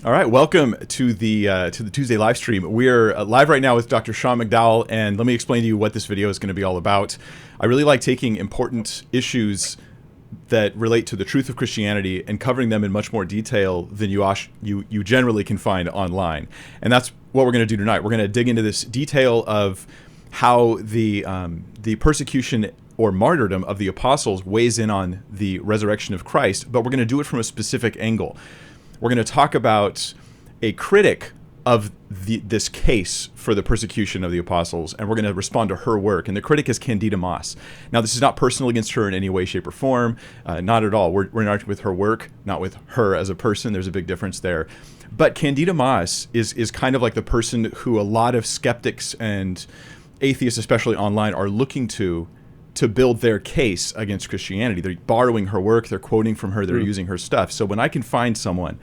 All right, welcome to the Tuesday live stream. We're live right now with Dr. Sean McDowell, and let me explain to you what this video is going to be all about. I really like taking important issues that relate to the truth of Christianity and covering them in much more detail than you generally can find online. And that's what we're going to do tonight. We're going to dig into this detail of how the persecution or martyrdom of the apostles weighs in on the resurrection of Christ, but we're going to do it from a specific angle. We're going to talk about a critic of this case for the persecution of the apostles, and we're going to respond to her work. And the critic is Candida Moss. Now, this is not personal against her in any way, shape, or form. Not at all. We're arguing with her work, not with her as a person. There's a big difference there. But Candida Moss is kind of like the person who a lot of skeptics and atheists, especially online, are looking to build their case against Christianity. They're borrowing her work, they're quoting from her, they're using her stuff. So when I can find someone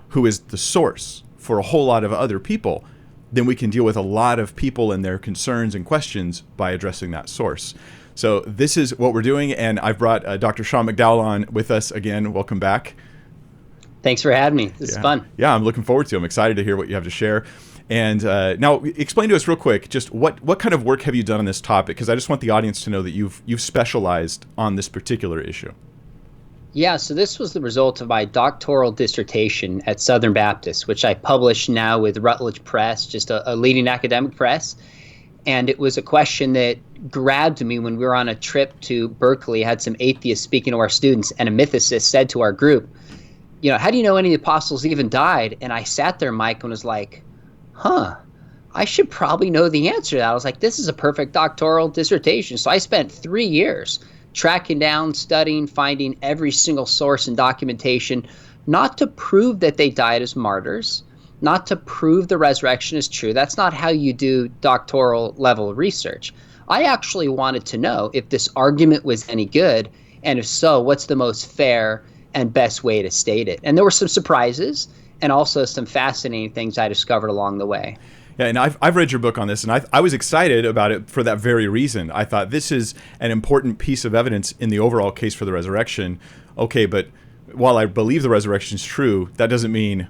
who is the source for a whole lot of other people, then we can deal with a lot of people and their concerns and questions by addressing that source. So this is what we're doing, and I've brought Dr. Sean McDowell on with us again. Welcome back. Thanks for having me. This is fun. Yeah, I'm looking forward to it. I'm excited to hear what you have to share. And now, explain to us real quick, just what kind of work have you done on this topic? Because I just want the audience to know that you've specialized on this particular issue. Yeah, so this was the result of my doctoral dissertation at Southern Baptist, which I published now with Routledge Press, just a leading academic press. And it was a question that grabbed me when we were on a trip to Berkeley. I had some atheists speaking to our students, and a mythicist said to our group, how do you know any of the apostles even died? And I sat there, Mike, and was like, I should probably know the answer to that. I was like, this is a perfect doctoral dissertation. So I spent 3 years tracking down, studying, finding every single source and documentation, not to prove that they died as martyrs, not to prove the resurrection is true. That's not how you do doctoral level research. I actually wanted to know if this argument was any good, and if so, what's the most fair and best way to state it. And there were some surprises and also some fascinating things I discovered along the way. Yeah, and I've read your book on this, and I was excited about it for that very reason. I thought this is an important piece of evidence in the overall case for the resurrection. Okay, but while I believe the resurrection is true, that doesn't mean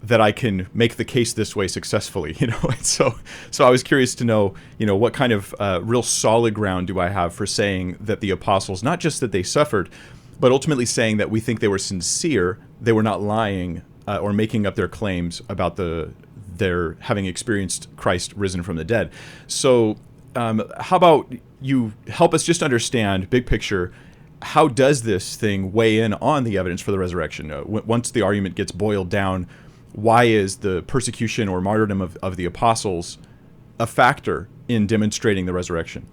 that I can make the case this way successfully, And so I was curious to know, what kind of real solid ground do I have for saying that the apostles, not just that they suffered, but ultimately saying that we think they were sincere, they were not lying, or making up their claims about their having experienced Christ risen from the dead. So how about you help us just understand, big picture, how does this thing weigh in on the evidence for the resurrection? Once the argument gets boiled down, why is the persecution or martyrdom of the apostles a factor in demonstrating the resurrection?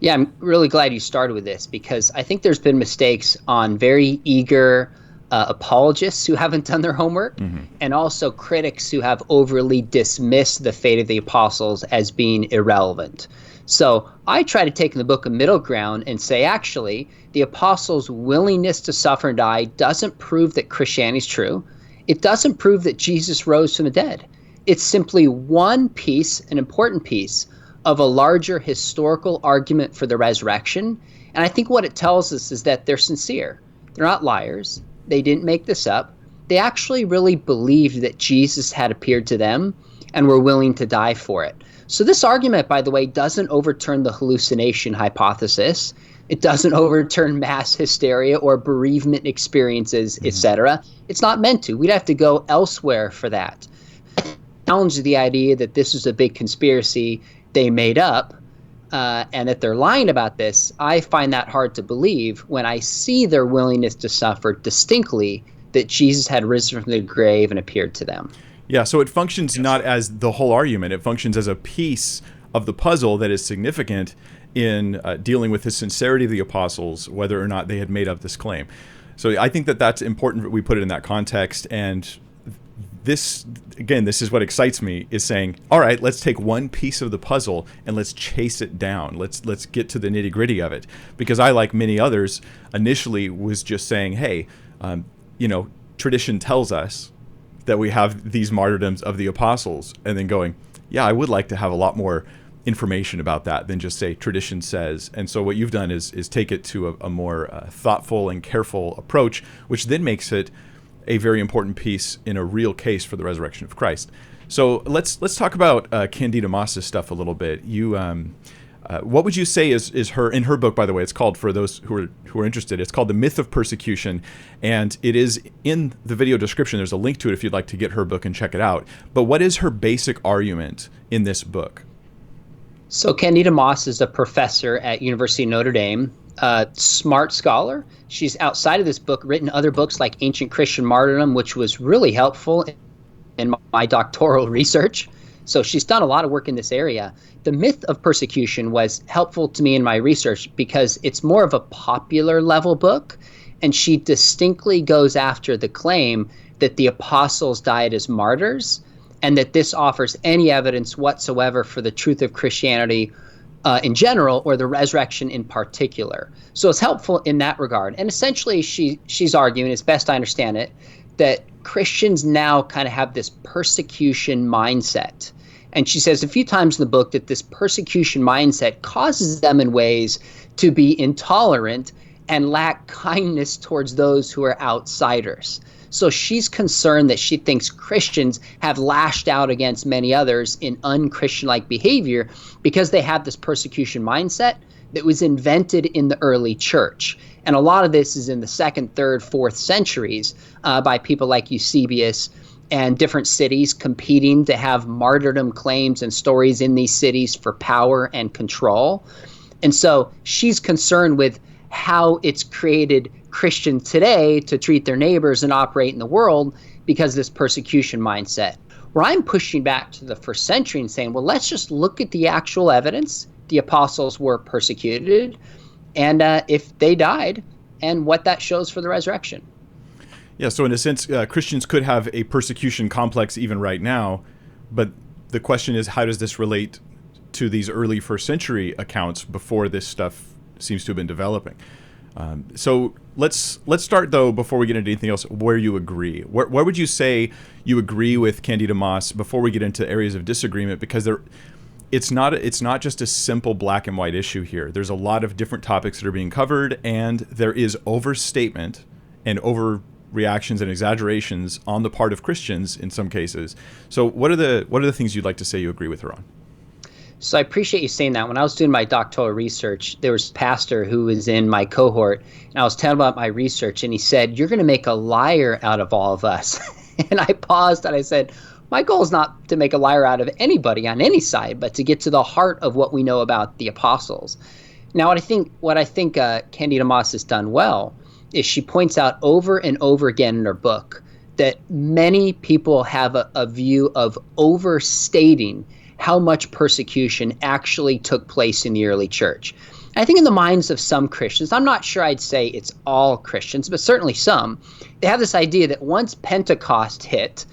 Yeah, I'm really glad you started with this, because I think there's been mistakes on very eager apologists who haven't done their homework, and also critics who have overly dismissed the fate of the apostles as being irrelevant. So I try to take in the book a middle ground and say, actually, the apostles' willingness to suffer and die doesn't prove that Christianity is true. It doesn't prove that Jesus rose from the dead. It's simply one piece, an important piece, of a larger historical argument for the resurrection. And I think what it tells us is that they're sincere. They're not liars. They didn't make this up. They actually really believed that Jesus had appeared to them and were willing to die for it. So this argument, by the way, doesn't overturn the hallucination hypothesis. It doesn't overturn mass hysteria or bereavement experiences, etc. It's not meant to. We'd have to go elsewhere for that. Challenge the idea that this is a big conspiracy they made up, and that they're lying about this. I find that hard to believe when I see their willingness to suffer distinctly that Jesus had risen from the grave and appeared to them. Yeah, so it functions not as the whole argument. It functions as a piece of the puzzle that is significant in dealing with the sincerity of the apostles, whether or not they had made up this claim. So I think that that's important that we put it in that context. And this is what excites me, is saying, all right, let's take one piece of the puzzle and let's chase it down. Let's get to the nitty gritty of it. Because I, like many others, initially was just saying, hey, tradition tells us that we have these martyrdoms of the apostles, and then going, yeah, I would like to have a lot more information about that than just say tradition says. And so what you've done is take it to a more thoughtful and careful approach, which then makes it a very important piece in a real case for the resurrection of Christ. So let's talk about Candida Moss's stuff a little bit. What would you say is her, in her book, by the way, it's called, for those who are interested, it's called The Myth of Persecution, and it is in the video description. There's a link to it if you'd like to get her book and check it out. But what is her basic argument in this book? So Candida Moss is a professor at University of Notre Dame, a smart scholar. She's, outside of this book, written other books like Ancient Christian Martyrdom, which was really helpful in my doctoral research. So she's done a lot of work in this area. The Myth of Persecution was helpful to me in my research because it's more of a popular level book, and she distinctly goes after the claim that the apostles died as martyrs, and that this offers any evidence whatsoever for the truth of Christianity in general, or the resurrection in particular. So it's helpful in that regard. And essentially she's arguing, as best I understand it, that Christians now kind of have this persecution mindset. And she says a few times in the book that this persecution mindset causes them in ways to be intolerant and lack kindness towards those who are outsiders. So she's concerned that she thinks Christians have lashed out against many others in unchristian-like behavior because they have this persecution mindset that was invented in the early church. And a lot of this is in the 2nd, 3rd, 4th centuries by people like Eusebius, and different cities competing to have martyrdom claims and stories in these cities for power and control. And so she's concerned with how it's created Christians today to treat their neighbors and operate in the world because of this persecution mindset. Where I'm pushing back to the 1st century and saying, well, let's just look at the actual evidence. The apostles were persecuted, and if they died, and what that shows for the resurrection. Yeah, so in a sense, Christians could have a persecution complex even right now, but the question is, how does this relate to these early 1st century accounts before this stuff seems to have been developing? So let's start, though, before we get into anything else, where you agree. Where would you say you agree with Candida Moss before we get into areas of disagreement? Because it's not just a simple black and white issue here. There's a lot of different topics that are being covered, and there is overstatement and overreactions and exaggerations on the part of Christians in some cases. So what are the things you'd like to say you agree with her on? So I appreciate you saying that. When I was doing my doctoral research, there was a pastor who was in my cohort, and I was telling him about my research, and he said, "You're going to make a liar out of all of us." And I paused and I said, my goal is not to make a liar out of anybody on any side, but to get to the heart of what we know about the apostles. Now, what I think Candida Moss has done well is she points out over and over again in her book that many people have a view of overstating how much persecution actually took place in the early church. I think in the minds of some Christians, I'm not sure I'd say it's all Christians, but certainly some, they have this idea that once Pentecost hit,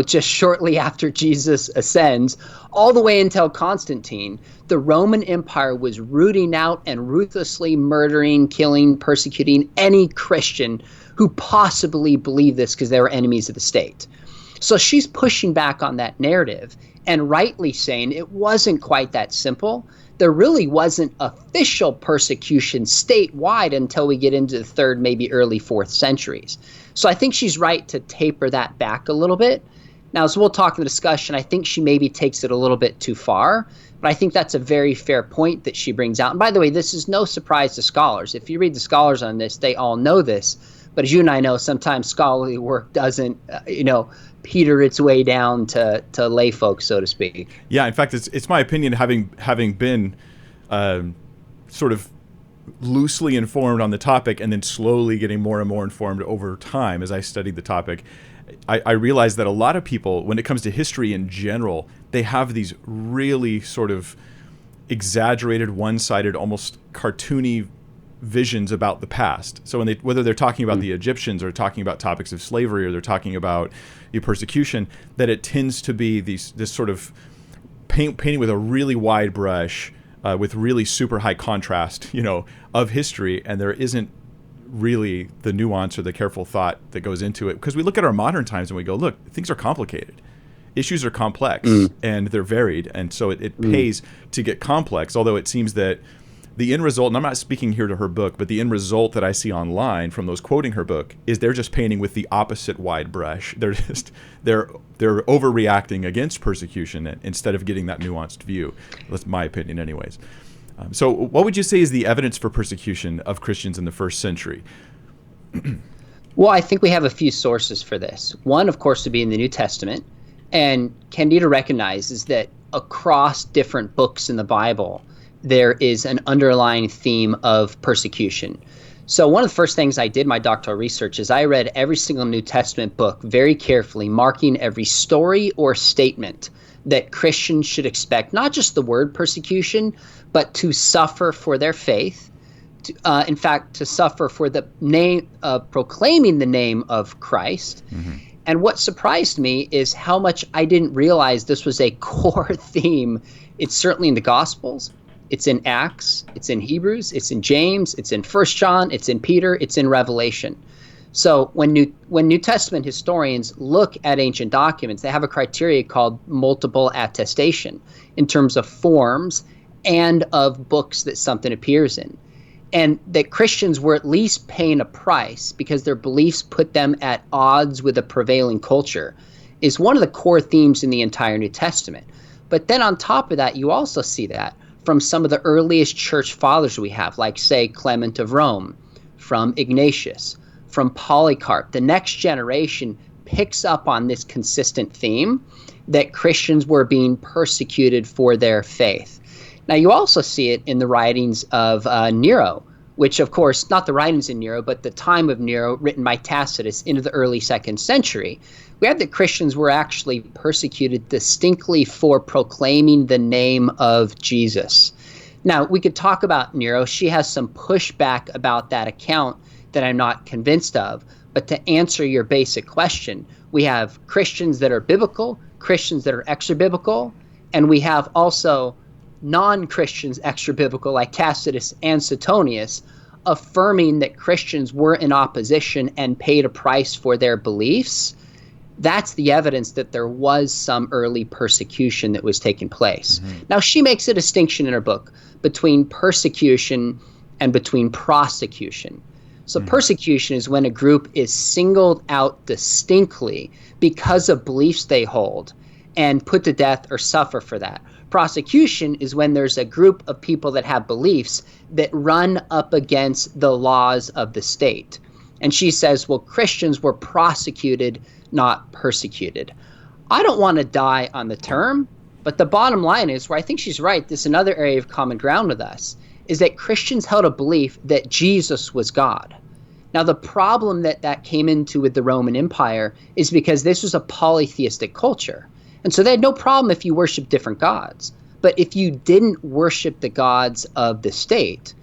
just shortly after Jesus ascends, all the way until Constantine, the Roman Empire was rooting out and ruthlessly murdering, killing, persecuting any Christian who possibly believed this because they were enemies of the state. So she's pushing back on that narrative and rightly saying it wasn't quite that simple. There really wasn't official persecution statewide until we get into the 3rd, maybe early 4th centuries. So I think she's right to taper that back a little bit. Now, as we'll talk in the discussion, I think she maybe takes it a little bit too far, but I think that's a very fair point that she brings out. And by the way, this is no surprise to scholars. If you read the scholars on this, they all know this. But as you and I know, sometimes scholarly work doesn't, peter its way down to lay folks, so to speak. Yeah, in fact, it's my opinion, having been sort of loosely informed on the topic and then slowly getting more and more informed over time as I studied the topic, I realized that a lot of people, when it comes to history in general, they have these really sort of exaggerated, one-sided, almost cartoony visions about the past. So whether they're talking about the Egyptians or talking about topics of slavery or they're talking about the persecution, that it tends to be this sort of painting with a really wide brush with really super high contrast, of history, and there isn't really the nuance or the careful thought that goes into it. Because we look at our modern times and we go, look, things are complicated. Issues are complex and they're varied, and so it pays to get complex, although it seems that the end result, and I'm not speaking here to her book, but the end result that I see online from those quoting her book is they're just painting with the opposite wide brush. They're overreacting against persecution instead of getting that nuanced view. That's my opinion anyways. So what would you say is the evidence for persecution of Christians in the first century? Well, I think we have a few sources for this. One, of course, would be in the New Testament. And Candida recognizes that across different books in the Bible, there is an underlying theme of persecution. So one of the first things I did in my doctoral research is I read every single New Testament book very carefully, marking every story or statement that Christians should expect, not just the word persecution, but to suffer for their faith. In fact, to suffer for the name of proclaiming the name of Christ. Mm-hmm. And what surprised me is how much I didn't realize this was a core theme. It's certainly in the Gospels, it's in Acts, it's in Hebrews, it's in James, it's in 1 John, it's in Peter, it's in Revelation. So when New Testament historians look at ancient documents, they have a criteria called multiple attestation in terms of forms and of books that something appears in. And that Christians were at least paying a price because their beliefs put them at odds with the prevailing culture is one of the core themes in the entire New Testament. But then on top of that, you also see that from some of the earliest church fathers we have, like, say, Clement of Rome, from Ignatius, from Polycarp. The next generation picks up on this consistent theme that Christians were being persecuted for their faith. Now, you also see it in the writings of Nero, which, of course, not the writings in Nero, but the time of Nero, written by Tacitus into the early 2nd century. We have that Christians were actually persecuted distinctly for proclaiming the name of Jesus. Now, we could talk about Nero. She has some pushback about that account that I'm not convinced of. But to answer your basic question, we have Christians that are biblical, Christians that are extra-biblical, and we have also non-Christians extra-biblical like Tacitus and Suetonius affirming that Christians were in opposition and paid a price for their beliefs. That's the evidence that there was some early persecution that was taking place. Mm-hmm. Now, she makes a distinction in her book between persecution and between prosecution. So persecution is when a group is singled out distinctly because of beliefs they hold and put to death or suffer for that. Prosecution is when there's a group of people that have beliefs that run up against the laws of the state. And she says, well, Christians were prosecuted, not persecuted. I don't want to die on the term, but the bottom line is, where I think she's right, this is another area of common ground with us, is that Christians held a belief that Jesus was God. Now, the problem that came into with the Roman Empire is because this was a polytheistic culture. And so they had no problem if you worshiped different gods. But if you didn't worship the gods of the state,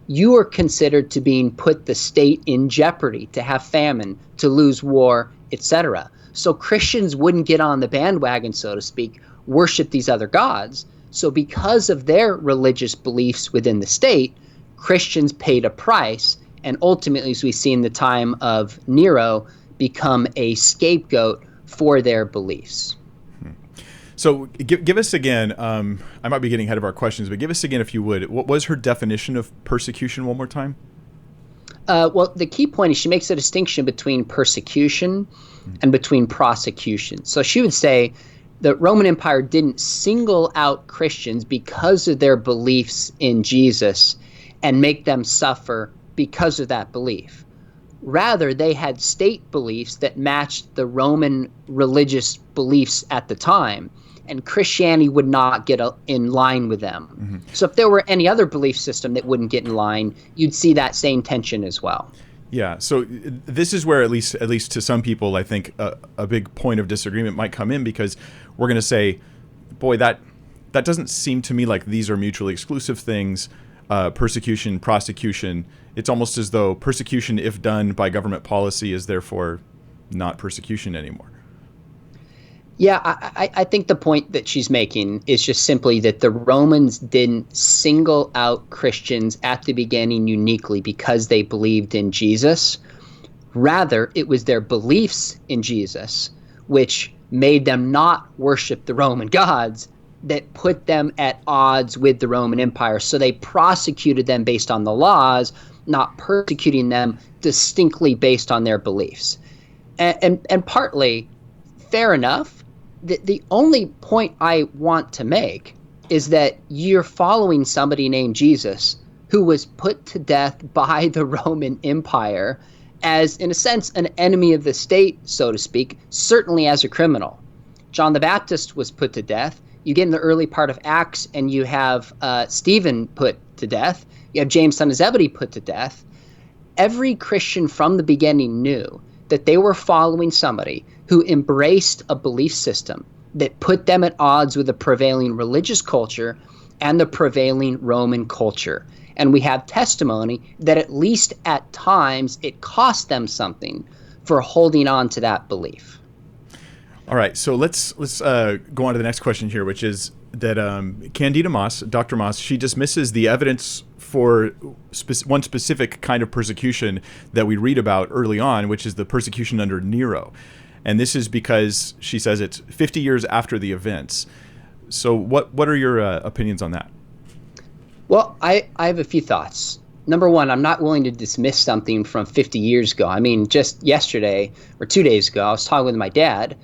you were considered to being put the state in jeopardy, to have famine, to lose war, etc. So Christians wouldn't get on the bandwagon, so to speak, worship these other gods. So because of their religious beliefs within the state, Christians paid a price, and ultimately, as we see in the time of Nero, become a scapegoat for their beliefs. So give us again, I might be getting ahead of our questions, but give us again, if you would, what was her definition of persecution one more time? Well, the key point is she makes a distinction between persecution and between prosecution. So she would say the Roman Empire didn't single out Christians because of their beliefs in Jesus and make them suffer because of that belief. Rather, they had state beliefs that matched the Roman religious beliefs at the time, and Christianity would not get in line with them. Mm-hmm. So if there were any other belief system that wouldn't get in line, you'd see that same tension as well. Yeah, so this is where, at least to some people, I think a big point of disagreement might come in, because we're going to say, boy, that doesn't seem to me like these are mutually exclusive things, persecution, prosecution. It's almost as though persecution, if done by government policy, is therefore not persecution anymore. Yeah, I think the point that she's making is just simply that the Romans didn't single out Christians at the beginning uniquely because they believed in Jesus. Rather, it was their beliefs in Jesus which made them not worship the Roman gods, that put them at odds with the Roman Empire. So they prosecuted them based on the laws, not persecuting them distinctly based on their beliefs. And partly, fair enough. The only point I want to make is that you're following somebody named Jesus who was put to death by the Roman Empire as, in a sense, an enemy of the state, so to speak, certainly as a criminal. John the Baptist was put to death. You get in the early part of Acts and you have Stephen put to death. You have James, son of Zebedee, put to death. Every Christian from the beginning knew that they were following somebody who embraced a belief system that put them at odds with the prevailing religious culture and the prevailing Roman culture. And we have testimony that at least at times it cost them something for holding on to that belief. All right, so let's go on to the next question here, which is that Candida Moss, Dr. Moss, she dismisses the evidence for one specific kind of persecution that we read about early on, which is the persecution under Nero. And this is because she says it's 50 years after the events. So what are your opinions on that? Well, I have a few thoughts. Number one, I'm not willing to dismiss something from 50 years ago. I mean, just yesterday or 2 days ago, I was talking with my dad,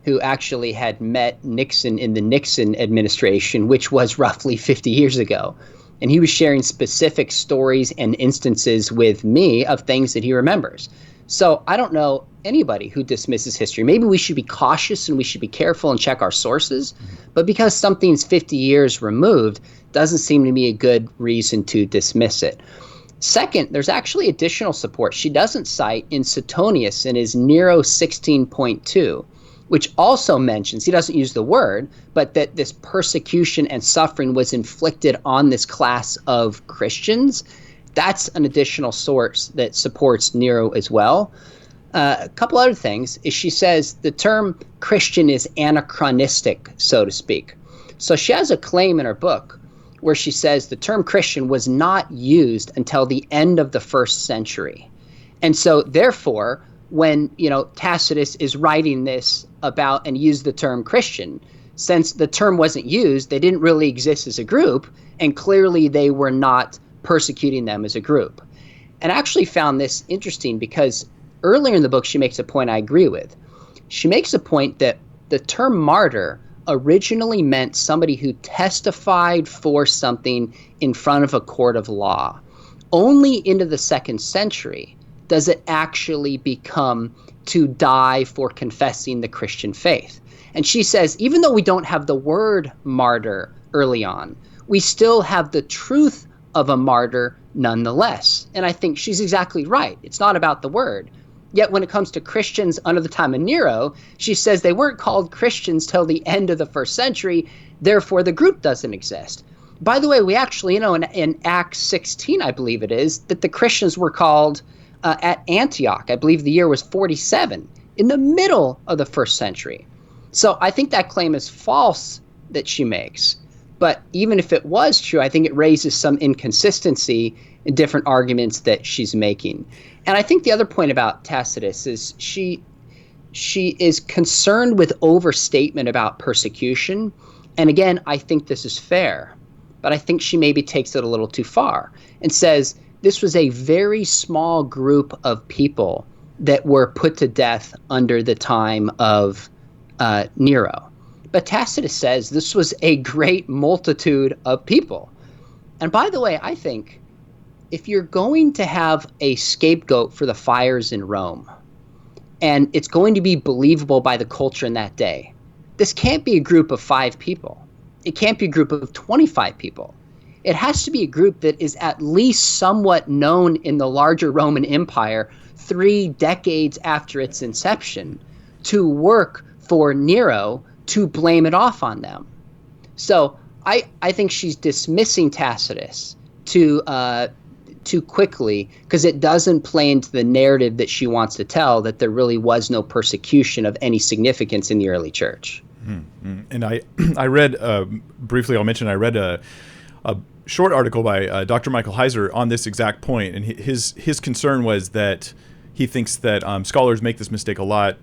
who actually had met Nixon in the Nixon administration, which was roughly 50 years ago. And he was sharing specific stories and instances with me of things that he remembers. So I don't know anybody who dismisses history. Maybe we should be cautious and we should be careful and check our sources. But because something's 50 years removed, doesn't seem to me a good reason to dismiss it. Second, there's actually additional support she doesn't cite in Suetonius in his Nero 16.2, which also mentions, he doesn't use the word, but that this persecution and suffering was inflicted on this class of Christians. That's an additional source that supports Nero as well. A couple other things is she says the term Christian is anachronistic, so to speak. So she has a claim in her book where she says the term Christian was not used until the end of the first century. And so therefore, when Tacitus is writing this about and used the term Christian, since the term wasn't used, they didn't really exist as a group, and clearly they were not persecuting them as a group. And I actually found this interesting because earlier in the book she makes a point I agree with. She makes a point that the term martyr originally meant somebody who testified for something in front of a court of law. Only into the 2nd century does it actually become to die for confessing the Christian faith. And she says, even though we don't have the word martyr early on, we still have the truth of a martyr nonetheless. And I think she's exactly right. It's not about the word. Yet when it comes to Christians under the time of Nero, she says they weren't called Christians till the end of the 1st century, therefore the group doesn't exist. By the way, we actually, in Acts 16, I believe it is, that the Christians were called at Antioch. I believe the year was 47, in the middle of the 1st century. So I think that claim is false that she makes. But even if it was true, I think it raises some inconsistency in different arguments that she's making. And I think the other point about Tacitus is she is concerned with overstatement about persecution. And again, I think this is fair, but I think she maybe takes it a little too far and says this was a very small group of people that were put to death under the time of Nero. But Tacitus says this was a great multitude of people. And by the way, I think if you're going to have a scapegoat for the fires in Rome, and it's going to be believable by the culture in that day, this can't be a group of 5 people. It can't be a group of 25 people. It has to be a group that is at least somewhat known in the larger Roman Empire 3 decades after its inception to work for Nero to blame it off on them. So I think she's dismissing Tacitus too quickly because it doesn't play into the narrative that she wants to tell, that there really was no persecution of any significance in the early church. Mm-hmm. And I read, briefly I'll mention, I read a short article by Dr. Michael Heiser on this exact point, and his concern was that he thinks that scholars make this mistake a lot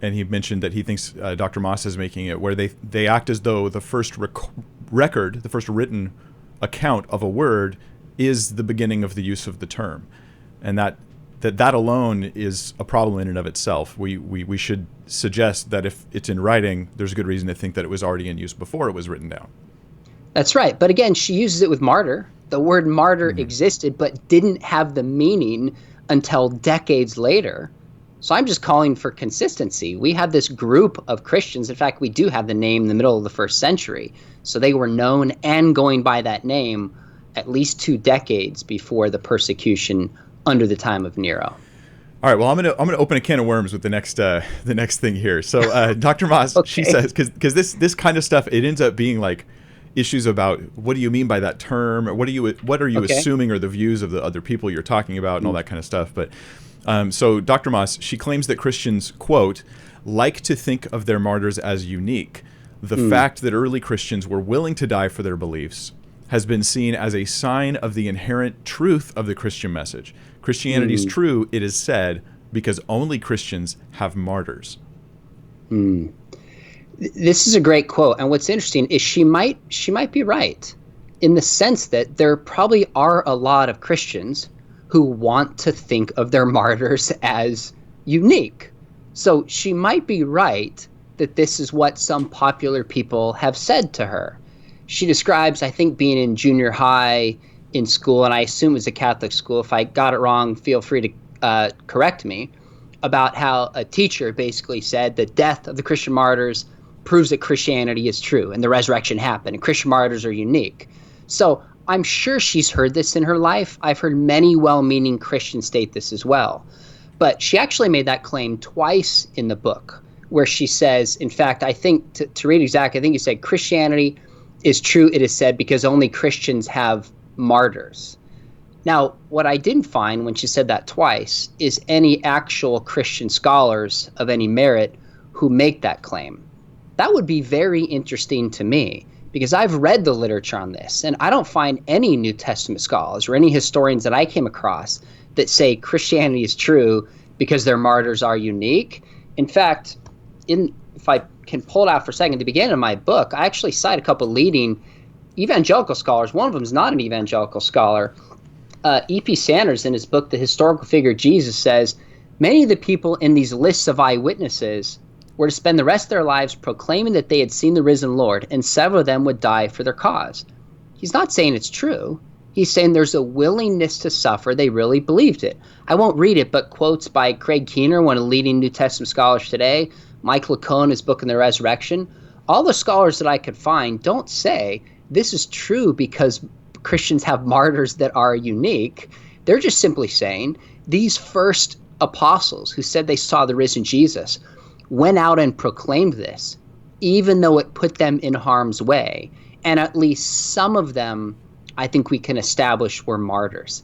and he mentioned that he thinks Dr. Moss is making it, where they act as though the first record, the first written account of a word, is the beginning of the use of the term, and that alone is a problem in and of itself. We should suggest that if it's in writing, there's a good reason to think that it was already in use before it was written down. That's right. But again, she uses it with martyr. The word martyr existed, but didn't have the meaning until decades later. So I'm just calling for consistency. We have this group of Christians. In fact, we do have the name in the middle of the 1st century. So they were known and going by that name at least 2 decades before the persecution under the time of Nero. All right. Well, I'm gonna open a can of worms with the next thing here. So Dr. Moss, Okay. she says, because this kind of stuff, it ends up being like issues about what do you mean by that term, or what are you Okay. assuming are the views of the other people you're talking about, and all that kind of stuff. But so Dr. Moss, she claims that Christians, quote, like to think of their martyrs as unique. The fact that early Christians were willing to die for their beliefs has been seen as a sign of the inherent truth of the Christian message. Christianity is true, it is said, because only Christians have martyrs. This is a great quote, and what's interesting is she might be right in the sense that there probably are a lot of Christians who want to think of their martyrs as unique. So she might be right that this is what some popular people have said to her. She describes, I think, being in junior high in school, and I assume it was a Catholic school. If I got it wrong, feel free to correct me, about how a teacher basically said the death of the Christian martyrs proves that Christianity is true and the resurrection happened and Christian martyrs are unique. So I'm sure she's heard this in her life. I've heard many well-meaning Christians state this as well. But she actually made that claim twice in the book, where she says, in fact, I think, to read exactly, I think you said, Christianity is true, it is said, because only Christians have martyrs. Now, what I didn't find when she said that twice is any actual Christian scholars of any merit who make that claim. That would be very interesting to me, because I've read the literature on this, and I don't find any New Testament scholars or any historians that I came across that say Christianity is true because their martyrs are unique. In fact, if I can pull it out for a second, at the beginning of my book, I actually cite a couple leading evangelical scholars. One of them is not an evangelical scholar. E.P. Sanders, in his book, The Historical Figure of Jesus, says, many of the people in these lists of eyewitnesses were to spend the rest of their lives proclaiming that they had seen the risen Lord, and several of them would die for their cause. He's not saying it's true. He's saying there's a willingness to suffer. They really believed it. I won't read it, but quotes by Craig Keener, one of the leading New Testament scholars today, Mike Lacone, his book in the Resurrection, all the scholars that I could find don't say this is true because Christians have martyrs that are unique. They're just simply saying these first apostles who said they saw the risen Jesus went out and proclaimed this, even though it put them in harm's way. And at least some of them, I think we can establish, were martyrs.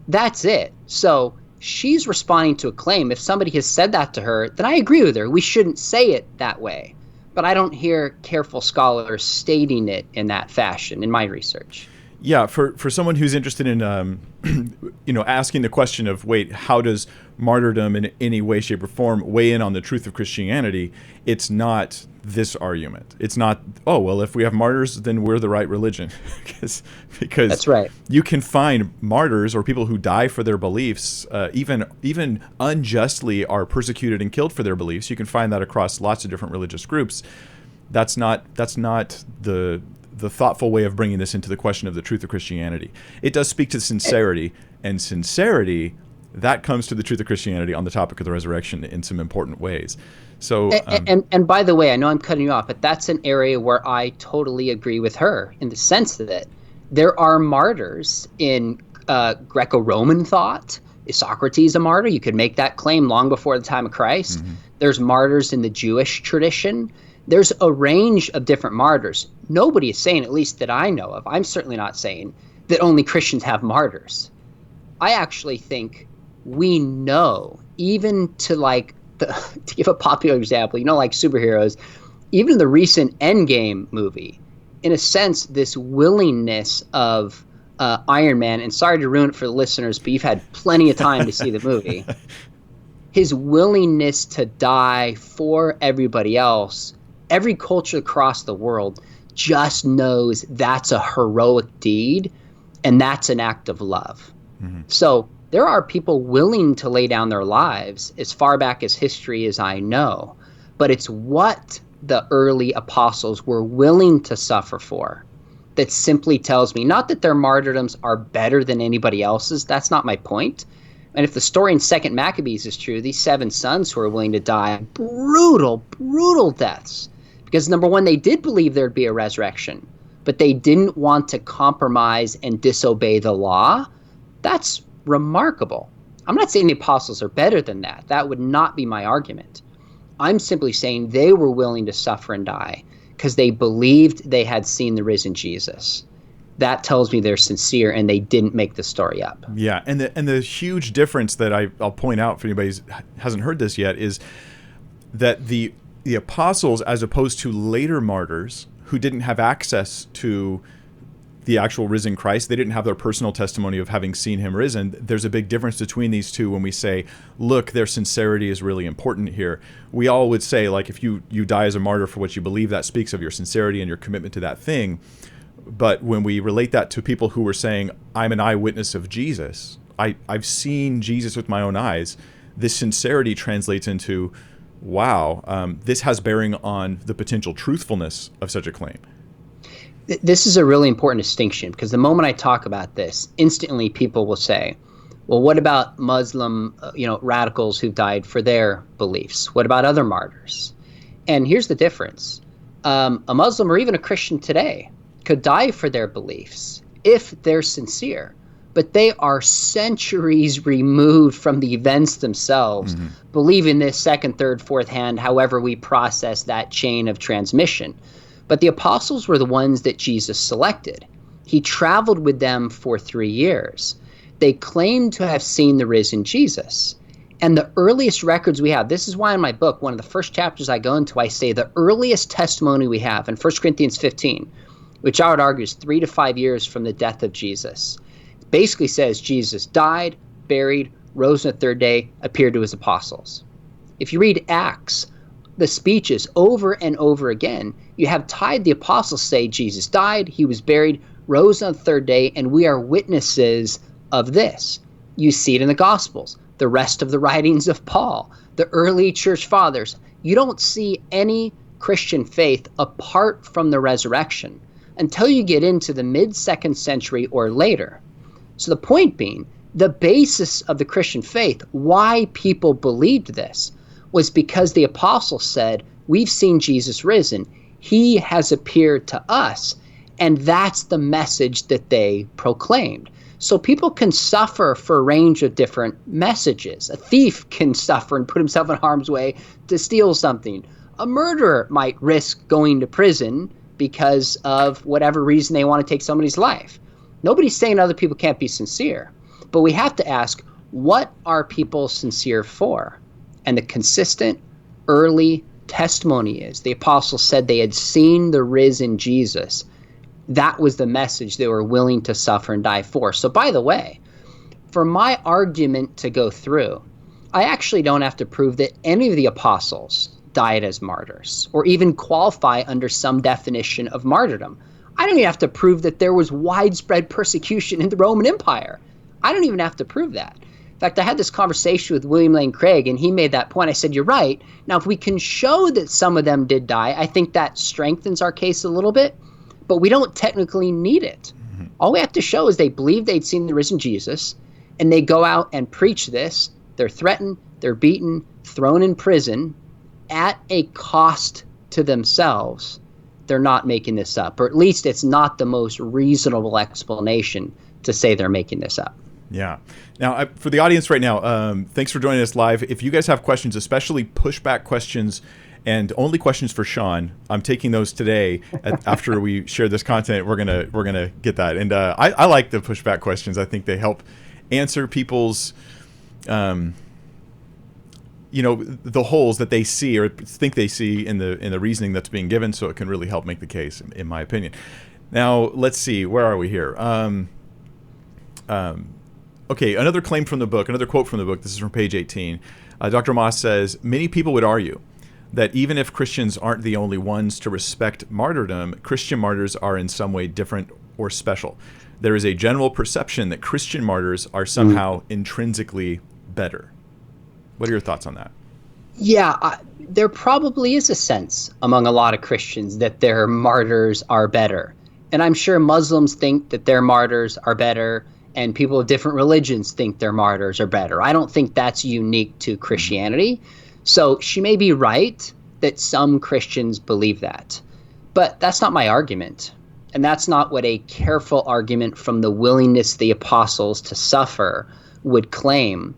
That's it. So she's responding to a claim. If somebody has said that to her, then I agree with her. We shouldn't say it that way. But I don't hear careful scholars stating it in that fashion in my research. Yeah, for someone who's interested in, asking the question of, wait, how does martyrdom in any way, shape, or form weigh in on the truth of Christianity? It's not this argument. It's not, oh, well, if we have martyrs, then we're the right religion. because That's right. You can find martyrs or people who die for their beliefs, even unjustly are persecuted and killed for their beliefs. You can find that across lots of different religious groups. That's not the thoughtful way of bringing this into the question of the truth of Christianity. It does speak to sincerity, and sincerity, that comes to the truth of Christianity on the topic of the resurrection in some important ways. So, and by the way, I know I'm cutting you off, but that's an area where I totally agree with her in the sense that there are martyrs in Greco-Roman thought. Is Socrates a martyr? You could make that claim long before the time of Christ. Mm-hmm. There's martyrs in the Jewish tradition. There's a range of different martyrs. Nobody is saying, at least that I know of, I'm certainly not saying, that only Christians have martyrs. I actually think we know, even to to give a popular example, like superheroes, even the recent Endgame movie, in a sense, this willingness of Iron Man, and sorry to ruin it for the listeners, but you've had plenty of time to see the movie. his willingness to die for everybody else, every culture across the world just knows that's a heroic deed, and that's an act of love. So there are people willing to lay down their lives as far back as history as I know, but it's what the early apostles were willing to suffer for that simply tells me, not that their martyrdoms are better than anybody else's, that's not my point. And if the story in 2nd Maccabees is true, these 7 sons who are willing to die brutal, brutal deaths, because number one, they did believe there'd be a resurrection, but they didn't want to compromise and disobey the law. That's remarkable. I'm not saying the apostles are better than that. That would not be my argument. I'm simply saying they were willing to suffer and die because they believed they had seen the risen Jesus. That tells me they're sincere and they didn't make the story up. Yeah, and the huge difference that I'll point out for anybody who hasn't heard this yet is that the apostles, as opposed to later martyrs who didn't have access to the actual risen Christ, they didn't have their personal testimony of having seen him risen. There's a big difference between these two when we say, look, their sincerity is really important here. We all would say, like, if you die as a martyr for what you believe, that speaks of your sincerity and your commitment to that thing. But when we relate that to people who were saying, I'm an eyewitness of Jesus, I've seen Jesus with my own eyes, this sincerity translates into, wow, this has bearing on the potential truthfulness of such a claim. This is a really important distinction, because the moment I talk about this, instantly people will say, well, what about Muslim radicals who died for their beliefs? What about other martyrs? And here's the difference. A Muslim or even a Christian today could die for their beliefs if they're sincere, but they are centuries removed from the events themselves, believing this second, third, fourth hand, however we process that chain of transmission. But the apostles were the ones that Jesus selected. He traveled with them for 3 years. They claimed to have seen the risen Jesus. And the earliest records we have, this is why in my book, one of the first chapters I go into, I say the earliest testimony we have in 1 Corinthians 15, which I would argue is 3 to 5 years from the death of Jesus, basically says Jesus died, buried, rose on the 3rd day, appeared to his apostles. If you read Acts, the speeches over and over again, you have tied the apostles say Jesus died, he was buried, rose on the 3rd day, and we are witnesses of this. You see it in the Gospels, the rest of the writings of Paul, the early church fathers. You don't see any Christian faith apart from the resurrection until you get into the mid-2nd century or later. So the point being, the basis of the Christian faith, why people believed this, was because the apostles said, we've seen Jesus risen. He has appeared to us. And that's the message that they proclaimed. So people can suffer for a range of different messages. A thief can suffer and put himself in harm's way to steal something. A murderer might risk going to prison because of whatever reason they want to take somebody's life. Nobody's saying other people can't be sincere. But we have to ask, what are people sincere for? And the consistent early testimony is the apostles said they had seen the risen Jesus. That was the message they were willing to suffer and die for. So by the way, for my argument to go through, I actually don't have to prove that any of the apostles died as martyrs or even qualify under some definition of martyrdom. I don't even have to prove that there was widespread persecution in the Roman Empire. I don't even have to prove that. In fact, I had this conversation with William Lane Craig, and he made that point. I said, you're right. Now, if we can show that some of them did die, I think that strengthens our case a little bit, but we don't technically need it. All we have to show is they believed they'd seen the risen Jesus, and they go out and preach this. They're threatened, they're beaten, thrown in prison at a cost to themselves. They're not making this up, or at least it's not the most reasonable explanation to say they're making this up. Yeah. Now, for the audience right now, thanks for joining us live. If you guys have questions, especially pushback questions and only questions for Sean, I'm taking those today after we share this content. We're gonna get that. And I like the pushback questions. I think they help answer people's, the holes that they see or think they see in the reasoning that's being given. So it can really help make the case, in my opinion. Now, let's see. Where are we here? Okay, another claim from the book, another quote from the book. This is from page 18. Dr. Moss says, many people would argue that even if Christians aren't the only ones to respect martyrdom, Christian martyrs are in some way different or special. There is a general perception that Christian martyrs are somehow intrinsically better. What are your thoughts on that? Yeah, there probably is a sense among a lot of Christians that their martyrs are better. And I'm sure Muslims think that their martyrs are better, and people of different religions think their martyrs are better. I don't think that's unique to Christianity. So she may be right that some Christians believe that. But that's not my argument. And that's not what a careful argument from the willingness of the apostles to suffer would claim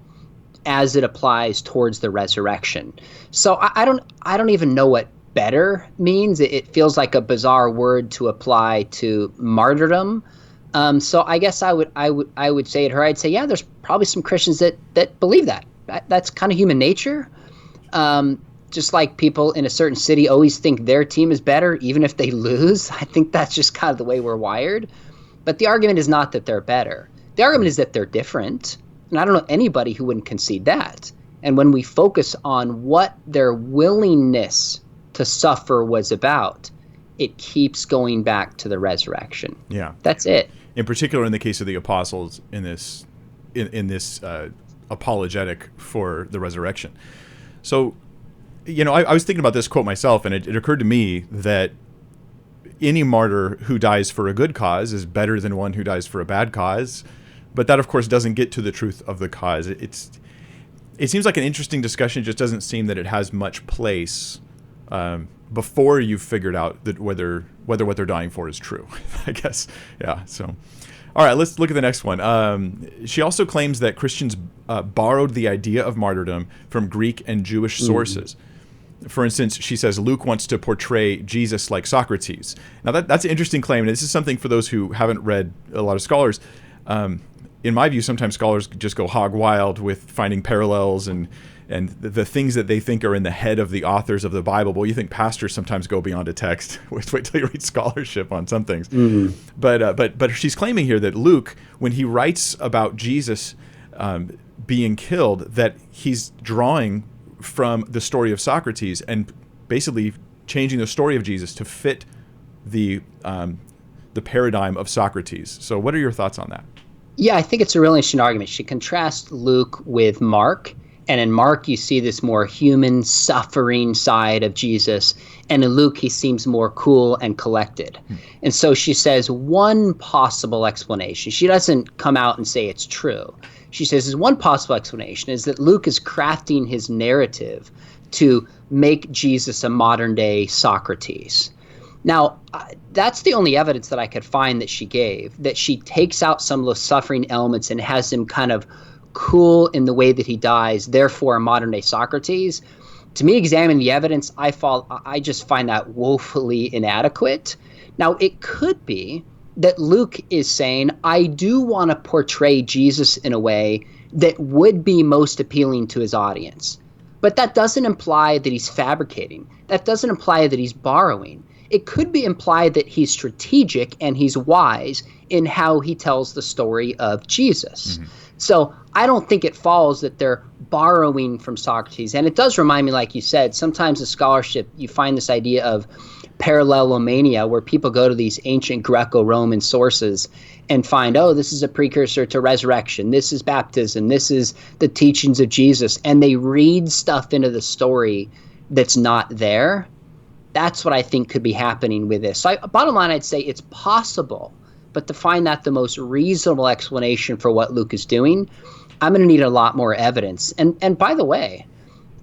as it applies towards the resurrection. So I don't even know what better means. It feels like a bizarre word to apply to martyrdom. So I guess I would say to her, I'd say, yeah, there's probably some Christians that believe that. That's kind of human nature. Just like people in a certain city always think their team is better, even if they lose. I think that's just kind of the way we're wired. But the argument is not that they're better. The argument is that they're different. And I don't know anybody who wouldn't concede that. And when we focus on what their willingness to suffer was about, it keeps going back to the resurrection. Yeah. That's it. In particular, in the case of the apostles, in this apologetic for the resurrection. So, I was thinking about this quote myself, and it occurred to me that any martyr who dies for a good cause is better than one who dies for a bad cause. But that, of course, doesn't get to the truth of the cause. It seems like an interesting discussion. It just doesn't seem that it has much place before you've figured out that whether what they're dying for is true, I guess. Yeah. So, all right, let's look at the next one. She also claims that Christians borrowed the idea of martyrdom from Greek and Jewish sources. For instance, she says Luke wants to portray Jesus like Socrates. Now, that's an interesting claim, and this is something for those who haven't read a lot of scholars. In my view, sometimes scholars just go hog wild with finding parallels and the things that they think are in the head of the authors of the Bible. Well, you think pastors sometimes go beyond a text. Wait till you read scholarship on some things. But she's claiming here that Luke, when he writes about Jesus being killed, that he's drawing from the story of Socrates and basically changing the story of Jesus to fit the paradigm of Socrates. So what are your thoughts on that? Yeah, I think it's a really interesting argument. She contrasts Luke with Mark. And in Mark, you see this more human, suffering side of Jesus. And in Luke, he seems more cool and collected. And so she says one possible explanation. She doesn't come out and say it's true. She says one possible explanation is that Luke is crafting his narrative to make Jesus a modern-day Socrates. Now, that's the only evidence that I could find that she gave, that she takes out some of those suffering elements and has him kind of cool in the way that he dies, therefore a modern-day Socrates. To me, examining the evidence, I just find that woefully inadequate. Now, it could be that Luke is saying, I do want to portray Jesus in a way that would be most appealing to his audience. But that doesn't imply that he's fabricating. That doesn't imply that he's borrowing. It could be implied that he's strategic and he's wise in how he tells the story of Jesus. So I don't think it follows that they're borrowing from Socrates. And it does remind me, like you said, sometimes in scholarship you find this idea of parallelomania, where people go to these ancient Greco-Roman sources and find, oh, this is a precursor to resurrection, this is baptism, this is the teachings of Jesus, and they read stuff into the story that's not there. That's what I think could be happening with this. So bottom line, I'd say it's possible, but to find that the most reasonable explanation for what Luke is doing, I'm going to need a lot more evidence. And by the way,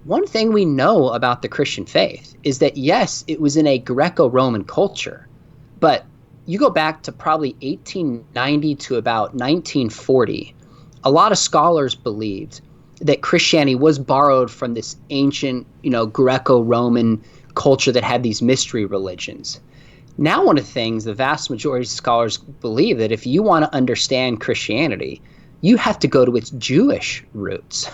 one thing we know about the Christian faith is that, yes, it was in a Greco-Roman culture, but you go back to probably 1890 to about 1940, a lot of scholars believed that Christianity was borrowed from this ancient, Greco-Roman culture that had these mystery religions. Now, one of the things the vast majority of scholars believe that if you want to understand Christianity, you have to go to its Jewish roots.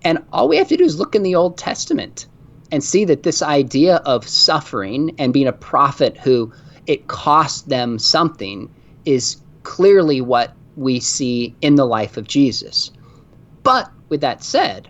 And all we have to do is look in the Old Testament and see that this idea of suffering and being a prophet who it cost them something is clearly what we see in the life of Jesus. But with that said,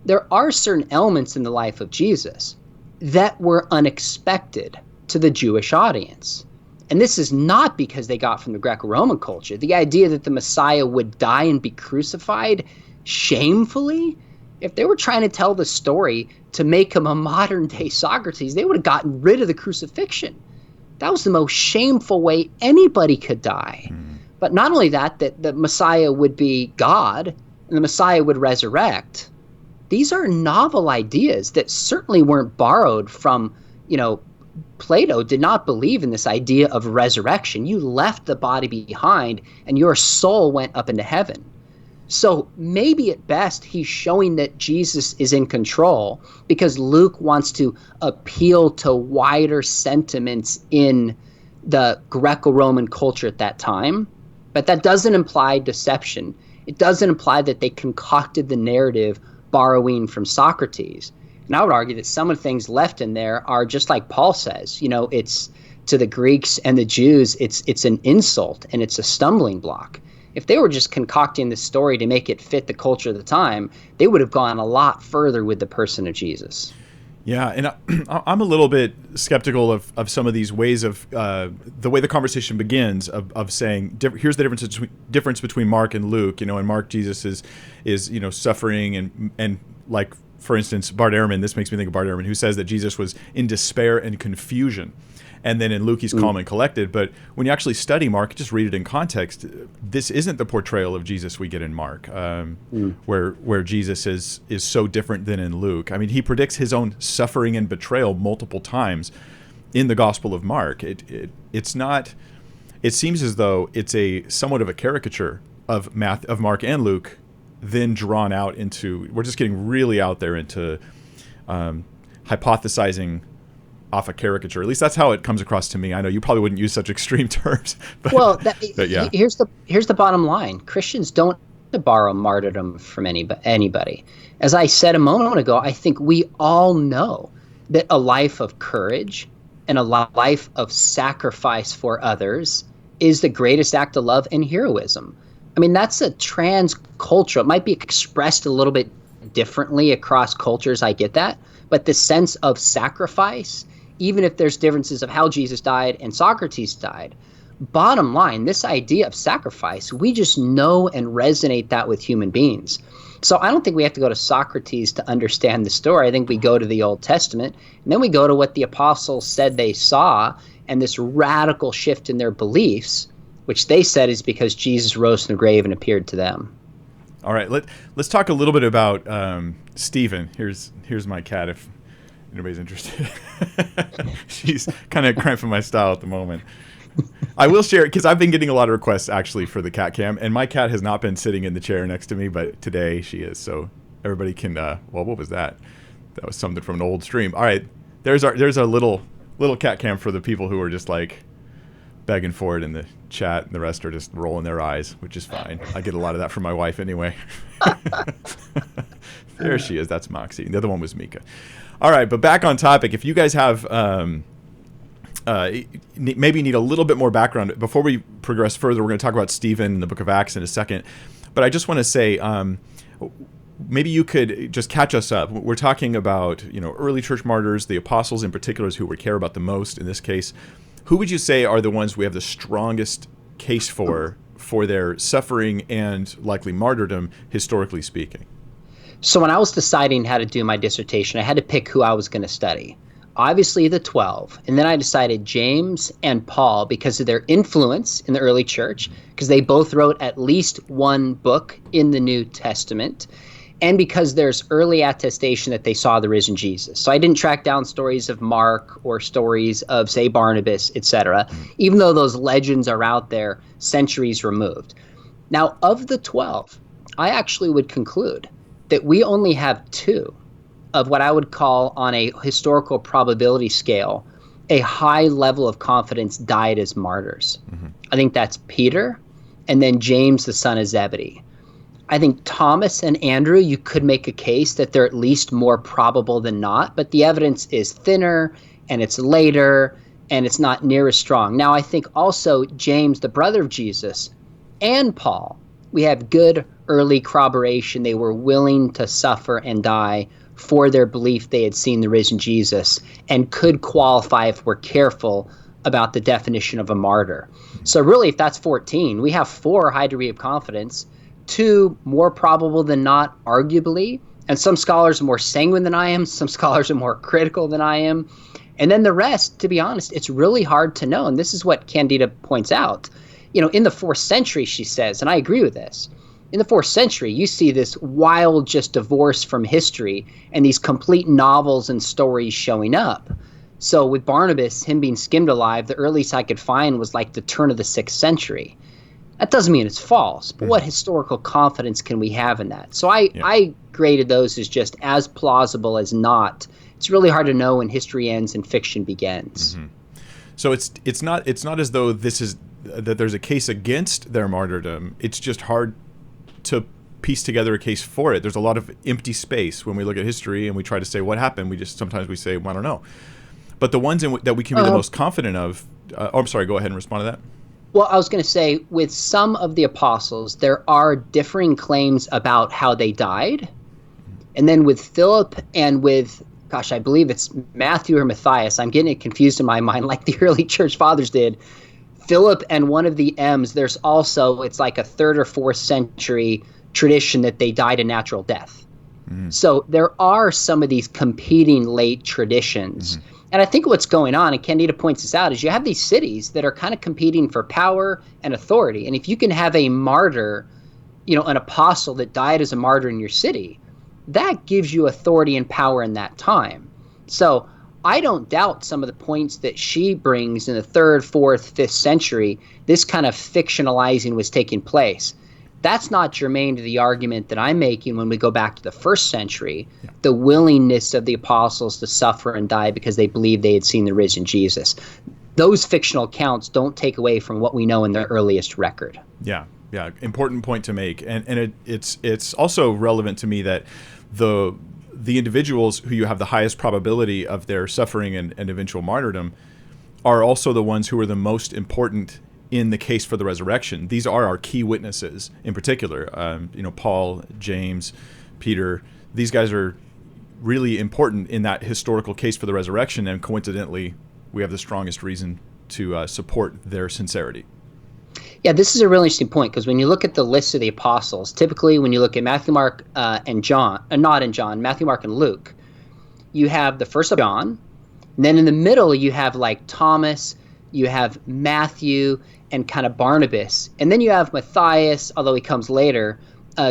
there are certain elements in the life of Jesus that were unexpected to the Jewish audience. And this is not because they got from the Greco-Roman culture. The idea that the Messiah would die and be crucified shamefully, if they were trying to tell the story to make him a modern-day Socrates, they would have gotten rid of the crucifixion. That was the most shameful way anybody could die. But not only that the Messiah would be God and the Messiah would resurrect. These are novel ideas that certainly weren't borrowed from, Plato did not believe in this idea of resurrection. You left the body behind and your soul went up into heaven. So maybe at best he's showing that Jesus is in control because Luke wants to appeal to wider sentiments in the Greco-Roman culture at that time. But that doesn't imply deception. It doesn't imply that they concocted the narrative borrowing from Socrates. And I would argue that some of the things left in there are just like Paul says, it's to the Greeks and the Jews, it's an insult and it's a stumbling block. If they were just concocting this story to make it fit the culture of the time, they would have gone a lot further with the person of Jesus. Yeah, and I'm a little bit skeptical of some of these ways of the way the conversation begins of saying here's the difference between Mark and Luke. In Mark Jesus is suffering and like, for instance, Bart Ehrman. This makes me think of Bart Ehrman, who says that Jesus was in despair and confusion. And then in Luke, he's calm and collected. But when you actually study Mark, just read it in context, this isn't the portrayal of Jesus we get in Mark, where Jesus is so different than in Luke. I mean, he predicts his own suffering and betrayal multiple times in the Gospel of Mark. It's not. It seems as though it's a somewhat of a caricature of Mark and Luke, then drawn out into. We're just getting really out there into hypothesizing off a caricature. At least that's how it comes across to me. I know you probably wouldn't use such extreme terms. But yeah. Here's the bottom line. Christians don't borrow martyrdom from anybody. As I said a moment ago, I think we all know that a life of courage and a life of sacrifice for others is the greatest act of love and heroism. I mean, that's a trans-cultural. It might be expressed a little bit differently across cultures. I get that. But the sense of sacrifice, even if there's differences of how Jesus died and Socrates died, bottom line, this idea of sacrifice, we just know and resonate that with human beings. So I don't think we have to go to Socrates to understand the story. I think we go to the Old Testament, and then we go to what the apostles said they saw and this radical shift in their beliefs, which they said is because Jesus rose from the grave and appeared to them. All right, let's talk a little bit about Stephen. Here's my cat if anybody's interested. She's kind of cramping my style at the moment. I will share it because I've been getting a lot of requests actually for the cat cam, and my cat has not been sitting in the chair next to me, but today she is. So everybody can. Well, what was that? That was something from an old stream. All right, there's our little cat cam for the people who are just like begging for it in the chat, and the rest are just rolling their eyes, which is fine. I get a lot of that from my wife anyway. There she is. That's Moxie. The other one was Mika. All right, but back on topic. If you guys have maybe need a little bit more background before we progress further, we're going to talk about Stephen in the book of Acts in a second. But I just want to say, maybe you could just catch us up. We're talking about early church martyrs, the apostles in particular, is who we care about the most in this case. Who would you say are the ones we have the strongest case for their suffering and likely martyrdom, historically speaking? So when I was deciding how to do my dissertation, I had to pick who I was going to study. Obviously the 12. And then I decided James and Paul because of their influence in the early church, because they both wrote at least one book in the New Testament, and because there's early attestation that they saw the risen Jesus. So I didn't track down stories of Mark or stories of, say, Barnabas, etc., even though those legends are out there centuries removed. Now, of the 12, I actually would conclude that we only have two of what I would call, on a historical probability scale, a high level of confidence died as martyrs. Mm-hmm. I think that's Peter and then James, the son of Zebedee. I think Thomas and Andrew, you could make a case that they're at least more probable than not, but the evidence is thinner and it's later and it's not near as strong. Now, I think also James, the brother of Jesus, and Paul, we have good early corroboration. They were willing to suffer and die for their belief they had seen the risen Jesus and could qualify if we're careful about the definition of a martyr. So really, if that's 14, we have 4 high degree of confidence, 2 more probable than not, arguably, and some scholars are more sanguine than I am, some scholars are more critical than I am, and then the rest, to be honest, it's really hard to know. And this is what Candida points out. In the 4th century, she says, and I agree with this, in the 4th century, you see this wild just divorce from history and these complete novels and stories showing up. So with Barnabas, him being skimmed alive, the earliest I could find was like the turn of the 6th century. That doesn't mean it's false, but what historical confidence can we have in that? So I graded those as just as plausible as not. It's really hard to know when history ends and fiction begins. Mm-hmm. So it's not as though that there's a case against their martyrdom. It's just hard to piece together a case for it. There's a lot of empty space when we look at history and we try to say what happened. Sometimes we say, well, I don't know. But the ones that we can be the most confident of. I'm sorry. Go ahead and respond to that. Well, I was going to say, with some of the apostles, there are differing claims about how they died. And then with Philip and with, I believe it's Matthew or Matthias, I'm getting it confused in my mind like the early church fathers did. Philip and one of the M's, there's also, it's like a 3rd or 4th century tradition that they died a natural death. Mm-hmm. So there are some of these competing late traditions. Mm-hmm. And I think what's going on, and Candida points this out, is you have these cities that are kind of competing for power and authority. And if you can have a martyr, an apostle that died as a martyr in your city, that gives you authority and power in that time. So I don't doubt some of the points that she brings in the 3rd, 4th, 5th century. This kind of fictionalizing was taking place. That's not germane to the argument that I'm making when we go back to the 1st century, the willingness of the apostles to suffer and die because they believed they had seen the risen Jesus. Those fictional accounts don't take away from what we know in the earliest record. Yeah, important point to make. And it's also relevant to me that the individuals who you have the highest probability of their suffering and eventual martyrdom are also the ones who are the most important in the case for the resurrection. These are our key witnesses in particular. Paul, James, Peter, these guys are really important in that historical case for the resurrection, and coincidentally, we have the strongest reason to support their sincerity. Yeah, this is a really interesting point, because when you look at the list of the apostles, typically when you look at Matthew, Mark, and John, Matthew, Mark, and Luke, you have the first of John, and then in the middle you have like Thomas, you have Matthew, and kind of Barnabas. And then you have Matthias, although he comes later,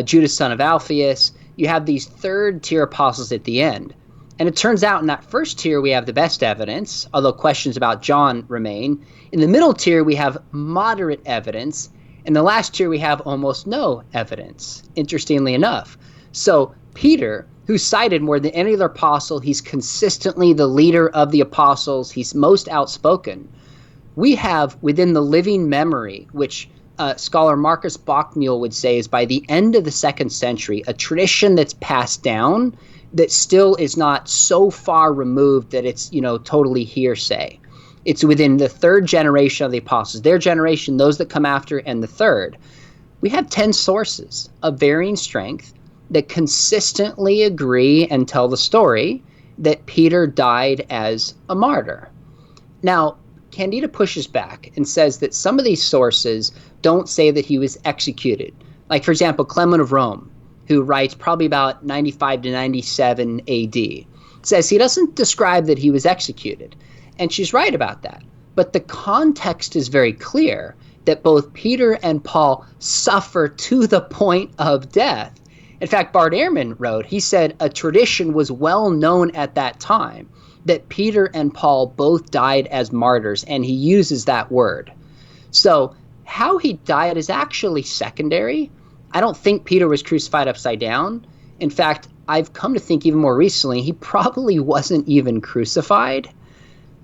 Judas, son of Alphaeus. You have these 3rd-tier apostles at the end. And it turns out in that first tier we have the best evidence, although questions about John remain. In the middle tier we have moderate evidence. In the last tier we have almost no evidence, interestingly enough. So Peter, who's cited more than any other apostle, he's consistently the leader of the apostles, he's most outspoken. We have within the living memory, which scholar Marcus Bockmuehl would say is by the end of the 2nd century, a tradition that's passed down that still is not so far removed that it's, totally hearsay. It's within the 3rd generation of the apostles, their generation, those that come after, and the 3rd. We have 10 sources of varying strength that consistently agree and tell the story that Peter died as a martyr. Now, Candida pushes back and says that some of these sources don't say that he was executed. Like, for example, Clement of Rome, who writes probably about 95 to 97 AD, says he doesn't describe that he was executed. And she's right about that. But the context is very clear that both Peter and Paul suffer to the point of death. In fact, Bart Ehrman wrote, he said a tradition was well known at that time that Peter and Paul both died as martyrs, and he uses that word. So how he died is actually secondary. I don't think Peter was crucified upside down. In fact, I've come to think even more recently, he probably wasn't even crucified.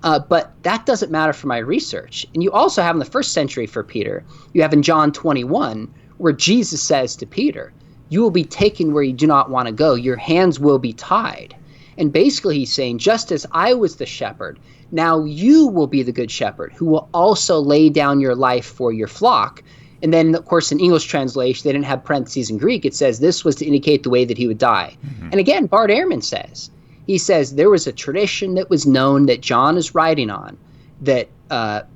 But that doesn't matter for my research. And you also have in the 1st century for Peter, you have in John 21, where Jesus says to Peter, you will be taken where you do not want to go. Your hands will be tied. And basically he's saying, just as I was the shepherd, now you will be the good shepherd who will also lay down your life for your flock. And then, of course, in English translation, they didn't have parentheses in Greek. It says this was to indicate the way that he would die. And again, Bart Ehrman he says there was a tradition that was known that John is writing on, that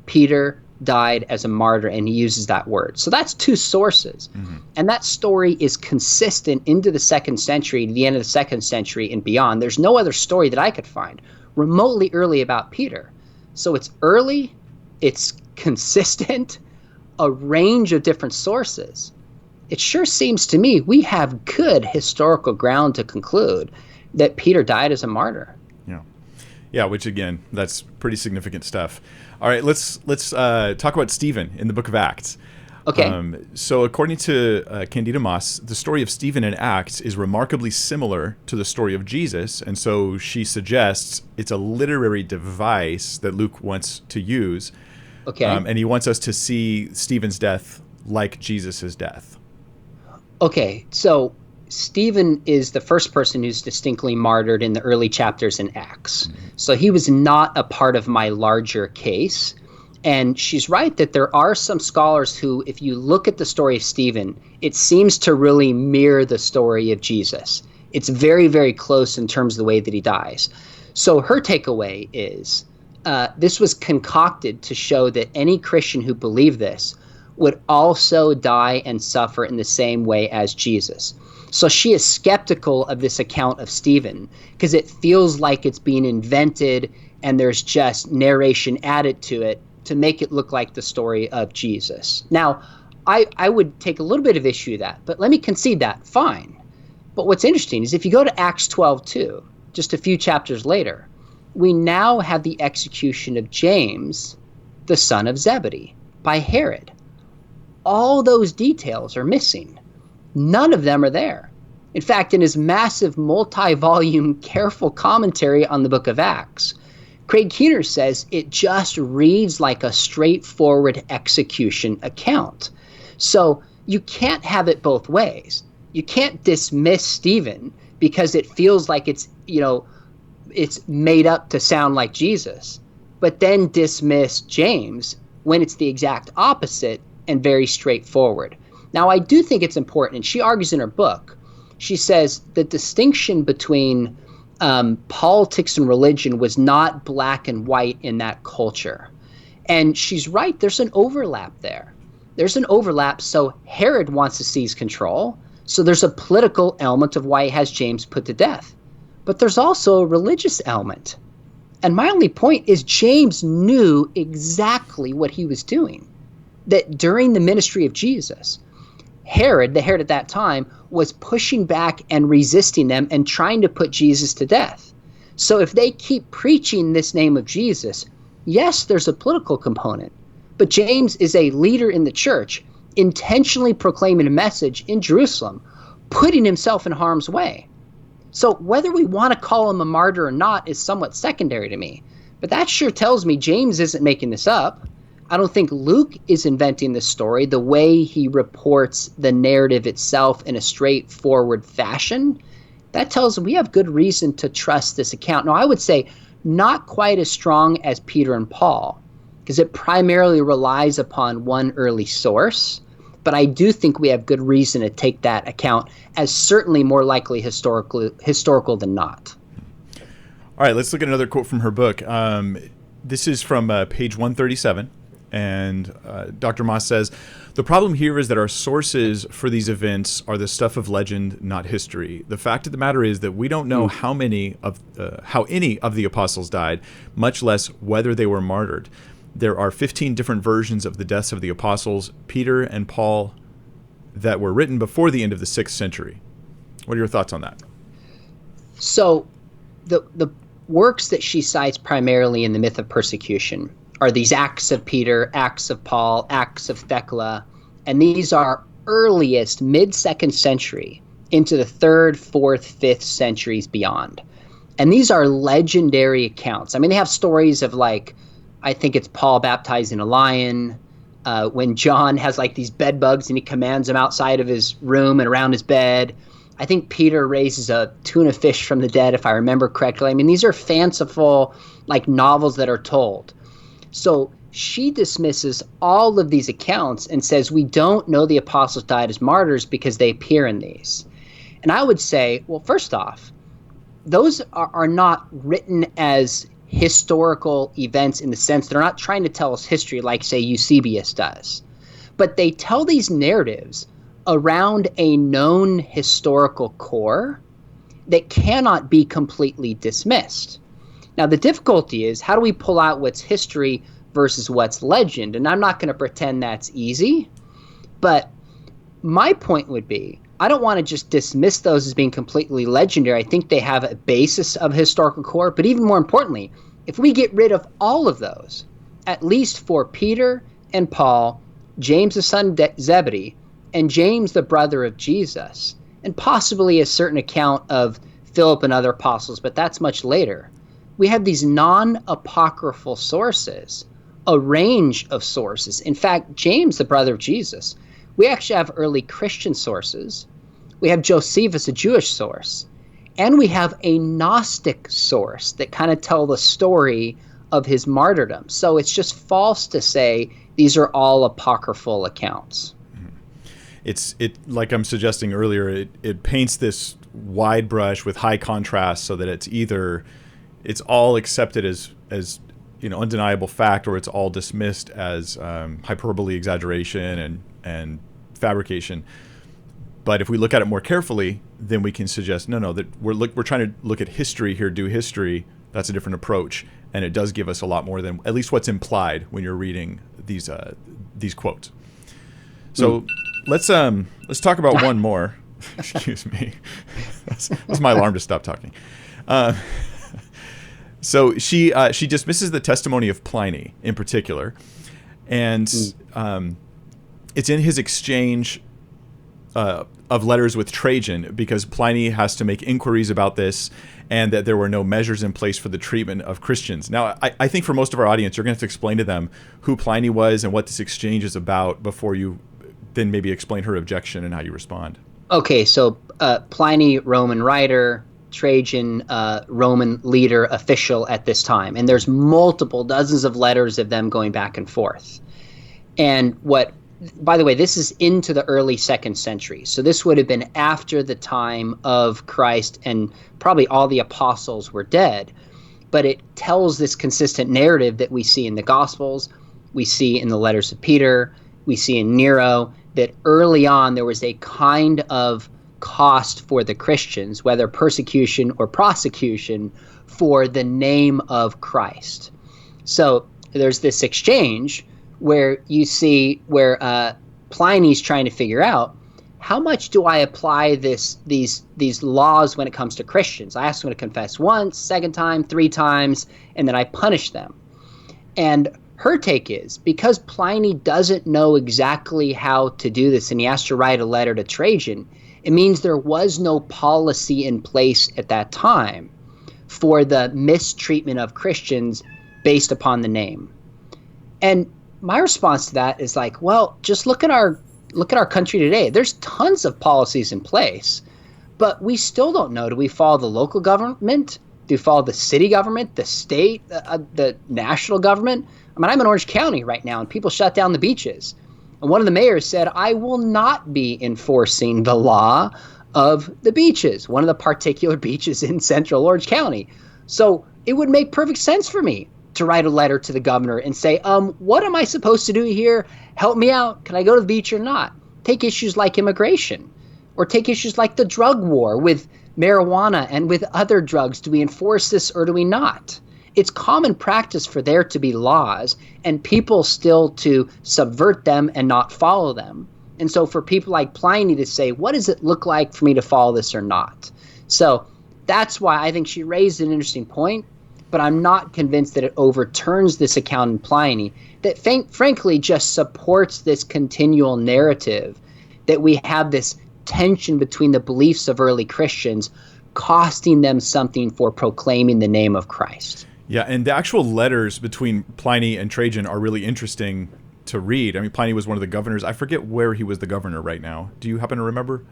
Peter died as a martyr, and he uses that word. So that's two sources. And that story is consistent into the 2nd century, to the end of the 2nd century and beyond. There's no other story that I could find remotely early about Peter. So it's early, it's consistent, a range of different sources. It sure seems to me we have good historical ground to conclude that Peter died as a martyr. Yeah, which again, that's pretty significant stuff. All right, let's talk about Stephen in the book of Acts. Okay. So according to Candida Moss, the story of Stephen in Acts is remarkably similar to the story of Jesus, and so she suggests it's a literary device that Luke wants to use. Okay. And he wants us to see Stephen's death like Jesus' death. Okay, so Stephen is the first person who's distinctly martyred in the early chapters in Acts. So he was not a part of my larger case. And she's right that there are some scholars who, if you look at the story of Stephen, it seems to really mirror the story of Jesus. It's very, very close in terms of the way that he dies. So her takeaway is this was concocted to show that any Christian who believed this would also die and suffer in the same way as Jesus. So she is skeptical of this account of Stephen because it feels like it's being invented and there's just narration added to it to make it look like the story of Jesus. Now, I would take a little bit of issue with that, but let me concede that, fine. But what's interesting is if you go to Acts 12:2, just a few chapters later, we now have the execution of James, the son of Zebedee, by Herod. All those details are missing. None of them are there. In fact, in his massive multi-volume careful commentary on the book of Acts, Craig Keener says it just reads like a straightforward execution account. So you can't have it both ways. You can't dismiss Stephen because it feels like it's made up to sound like Jesus, but then dismiss James when it's the exact opposite and very straightforward. Now, I do think it's important, and she argues in her book, she says the distinction between politics and religion was not black and white in that culture. And she's right, there's an overlap there. There's an overlap, so Herod wants to seize control, so there's a political element of why he has James put to death. But there's also a religious element. And my only point is James knew exactly what he was doing. That during the ministry of Jesus, Herod, the Herod at that time, was pushing back and resisting them and trying to put Jesus to death. So if they keep preaching this name of Jesus, yes, there's a political component, but James is a leader in the church, intentionally proclaiming a message in Jerusalem, putting himself in harm's way. So whether we want to call him a martyr or not is somewhat secondary to me. But that sure tells me James isn't making this up. I don't think Luke is inventing this story the way he reports the narrative itself in a straightforward fashion. That tells me we have good reason to trust this account. Now, I would say not quite as strong as Peter and Paul, because it primarily relies upon one early source. But I do think we have good reason to take that account as certainly more likely historical than not. All right, let's look at another quote from her book. This is from page 137. And Dr. Moss says, the problem here is that our sources for these events are the stuff of legend, not history. The fact of the matter is that we don't know how any of the apostles died, much less whether they were martyred. There are 15 different versions of the deaths of the apostles, Peter and Paul, that were written before the end of the 6th century. What are your thoughts on that? So the works that she cites primarily in the myth of persecution are these Acts of Peter, Acts of Paul, Acts of Thecla, and these are earliest mid-2nd century into the 3rd, 4th, 5th centuries beyond. And these are legendary accounts. I mean, they have stories of I think it's Paul baptizing a lion, when John has these bed bugs and he commands them outside of his room and around his bed. I think Peter raises a tuna fish from the dead, if I remember correctly. I mean, these are fanciful, novels that are told. So she dismisses all of these accounts and says we don't know the apostles died as martyrs because they appear in these. And I would say, well, first off, those are not written as historical events in the sense they're not trying to tell us history like, say, Eusebius does. But they tell these narratives around a known historical core that cannot be completely dismissed. Now, the difficulty is, how do we pull out what's history versus what's legend? And I'm not going to pretend that's easy, but my point would be, I don't want to just dismiss those as being completely legendary. I think they have a basis of historical core, but even more importantly, if we get rid of all of those, at least for Peter and Paul, James the son of Zebedee, and James the brother of Jesus, and possibly a certain account of Philip and other apostles, but that's much later, we have these non-apocryphal sources, a range of sources. In fact, James, the brother of Jesus, we actually have early Christian sources. We have Josephus, a Jewish source. And we have a Gnostic source that kind of tell the story of his martyrdom. So it's just false to say these are all apocryphal accounts. It like I'm suggesting earlier, it paints this wide brush with high contrast so that it's all accepted as undeniable fact, or it's all dismissed as hyperbole, exaggeration, and fabrication. But if we look at it more carefully, then we can suggest no, that we're trying to look at history here, do history. That's a different approach, and it does give us a lot more than at least what's implied when you're reading these quotes. So let's talk about one more. Excuse me. That's my alarm to stop talking. So she dismisses the testimony of Pliny in particular, and it's in his exchange of letters with Trajan, because Pliny has to make inquiries about this, and that there were no measures in place for the treatment of Christians. Now, I think for most of our audience, you're going to have to explain to them who Pliny was and what this exchange is about before you then maybe explain her objection and how you respond. Okay, so Pliny, Roman writer, Trajan, Roman leader, official at this time. And there's dozens of letters of them going back and forth. And by the way, this is into the early 2nd century. So this would have been after the time of Christ, and probably all the apostles were dead. But it tells this consistent narrative that we see in the Gospels, we see in the letters of Peter, we see in Nero, that early on there was a kind of cost for the Christians, whether persecution or prosecution, for the name of Christ. So there's this exchange where you see where Pliny's trying to figure out, how much do I apply these laws when it comes to Christians? I ask them to confess once, second time, 3 times, and then I punish them. And her take is, because Pliny doesn't know exactly how to do this, and he has to write a letter to Trajan, it means there was no policy in place at that time for the mistreatment of Christians based upon the name. And my response to that is like, well, just look at our country today. There's tons of policies in place, but we still don't know. Do we follow the local government? Do we follow the city government, the state, the national government? I mean, I'm in Orange County right now, and people shut down the beaches. And one of the mayors said, I will not be enforcing the law of the beaches, one of the particular beaches in central Orange County. So it would make perfect sense for me to write a letter to the governor and say, what am I supposed to do here? Help me out. Can I go to the beach or not? Take issues like immigration, or take issues like the drug war with marijuana and with other drugs. Do we enforce this or do we not? It's common practice for there to be laws and people still to subvert them and not follow them. And so for people like Pliny to say, what does it look like for me to follow this or not? So that's why I think she raised an interesting point, but I'm not convinced that it overturns this account in Pliny that frankly just supports this continual narrative that we have this tension between the beliefs of early Christians costing them something for proclaiming the name of Christ. Yeah, and the actual letters between Pliny and Trajan are really interesting to read. I mean, Pliny was one of the governors. I forget where he was the governor right now. Do you happen to remember?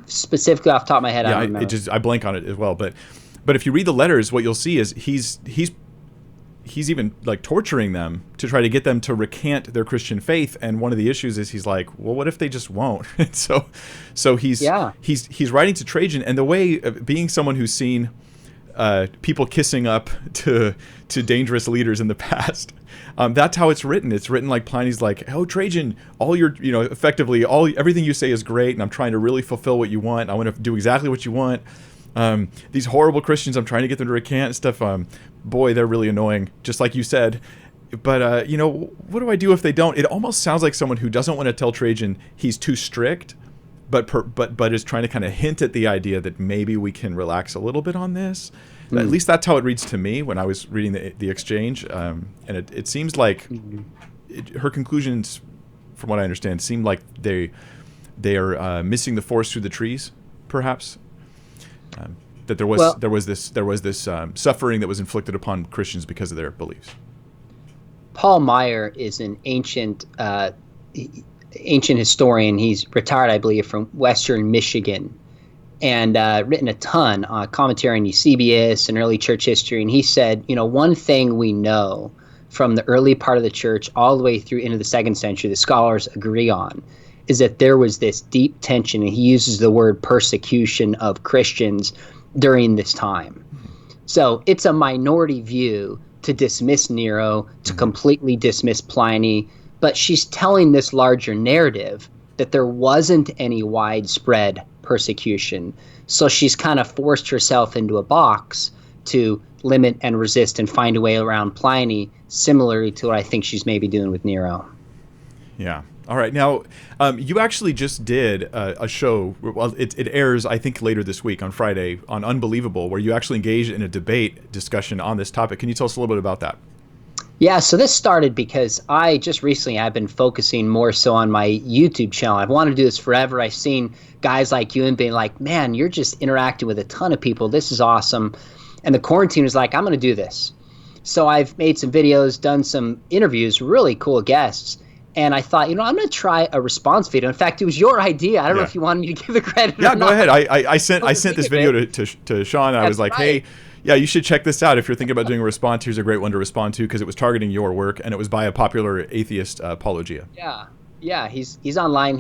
Specifically off the top of my head, I don't remember. I blank on it as well. But if you read the letters, what you'll see is he's even like torturing them to try to get them to recant their Christian faith. And one of the issues is he's like, well, what if they just won't? And so he's writing to Trajan, and the way being someone who's seen people kissing up to dangerous leaders in the past. That's how it's written. It's written like Pliny's like, oh, Trajan, all your, effectively everything you say is great, and I'm trying to really fulfill what you want. I want to do exactly what you want. These horrible Christians, I'm trying to get them to recant and stuff. Boy, they're really annoying, just like you said. But, what do I do if they don't? It almost sounds like someone who doesn't want to tell Trajan he's too strict, but is trying to kind of hint at the idea that maybe we can relax a little bit on this. At least that's how it reads to me when I was reading the exchange. And it seems like her conclusions, from what I understand, seem like they are missing the forest through the trees, perhaps. That there was this suffering that was inflicted upon Christians because of their beliefs. Paul Meyer is an ancient historian. He's retired, I believe, from Western Michigan, and written a ton on commentary on Eusebius and early church history. And he said, one thing we know from the early part of the church all the way through into the 2nd century, the scholars agree on, is that there was this deep tension, and he uses the word persecution of Christians during this time. So it's a minority view to dismiss Nero, to completely dismiss Pliny, but she's telling this larger narrative that there wasn't any widespread persecution. So she's kind of forced herself into a box to limit and resist and find a way around Pliny, similarly to what I think she's maybe doing with Nero. Yeah. All right. Now, you actually just did a show. Well, it airs, I think, later this week on Friday on Unbelievable, where you actually engaged in a debate discussion on this topic. Can you tell us a little bit about that? Yeah, so this started because I just recently have been focusing more so on my YouTube channel. I've wanted to do this forever. I've seen guys like you and being like, man, you're just interacting with a ton of people. This is awesome. And the quarantine was like, I'm going to do this. So I've made some videos, done some interviews, really cool guests. And I thought, I'm going to try a response video. In fact, it was your idea. I don't know if you wanted me to give the credit or not. Yeah, go ahead. I sent this video to Sean. I was like, hey, yeah, you should check this out. If you're thinking about doing a response, here's a great one to respond to, because it was targeting your work, and it was by a popular atheist, Apologia. Yeah, he's online.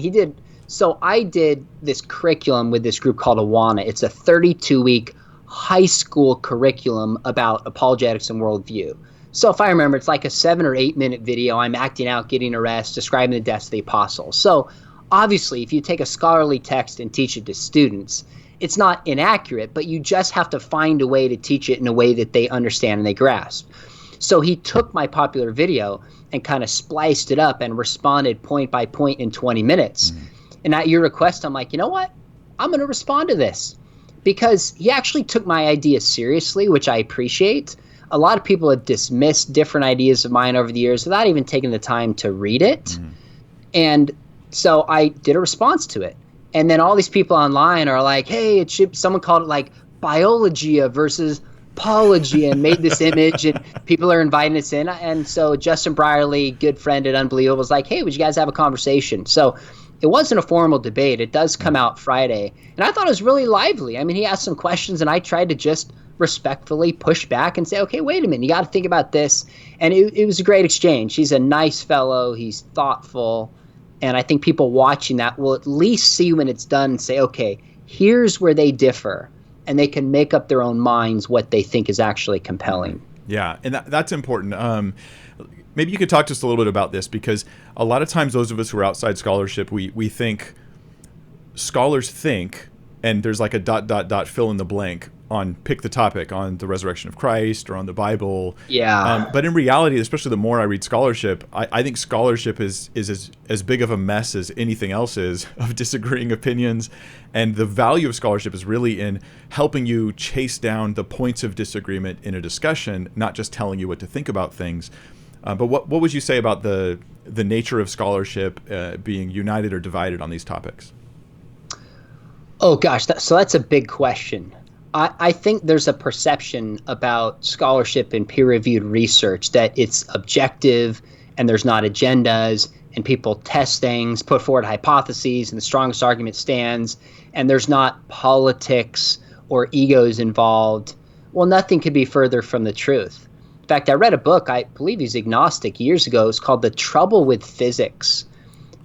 So I did this curriculum with this group called Awana. It's a 32-week high school curriculum about apologetics and worldview. So if I remember, it's like a 7 or 8 minute video. I'm acting out getting arrested, describing the deaths of the apostles. So obviously, if you take a scholarly text and teach it to students, it's not inaccurate, but you just have to find a way to teach it in a way that they understand and they grasp. So he took my popular video and kind of spliced it up and responded point by point in 20 minutes. And at your request, I'm like, you know what? I'm going to respond to this, because he actually took my idea seriously, which I appreciate. A lot of people have dismissed different ideas of mine over the years without even taking the time to read it. And so I did a response to it. And then all these people online are like, hey, someone called it like biologia versus apologia, and made this image, and people are inviting us in. And so Justin Brierly, good friend at Unbelievable, was like, hey, would you guys have a conversation? So it wasn't a formal debate. It does come out Friday. And I thought it was really lively. I mean, he asked some questions, and I tried to just respectfully push back and say, okay, wait a minute, you got to think about this. And it was a great exchange. He's a nice fellow. He's thoughtful. And I think people watching that will at least see when it's done and say, okay, here's where they differ. And they can make up their own minds what they think is actually compelling. Yeah, and that's important. Maybe you could talk to us a little bit about this, because a lot of times those of us who are outside scholarship, we think scholars think, and there's like a ... fill in the blank on pick the topic on the resurrection of Christ or on the Bible. Yeah. But in reality, especially the more I read scholarship, I think scholarship is as big of a mess as anything else is, of disagreeing opinions. And the value of scholarship is really in helping you chase down the points of disagreement in a discussion, not just telling you what to think about things. But what would you say about the nature of scholarship being united or divided on these topics? Oh, gosh. So that's a big question. I think there's a perception about scholarship and peer-reviewed research that it's objective and there's not agendas, and people test things, put forward hypotheses, and the strongest argument stands, and there's not politics or egos involved. Well, nothing could be further from the truth. In fact, I read a book, I believe he's agnostic, years ago. It's called The Trouble with Physics.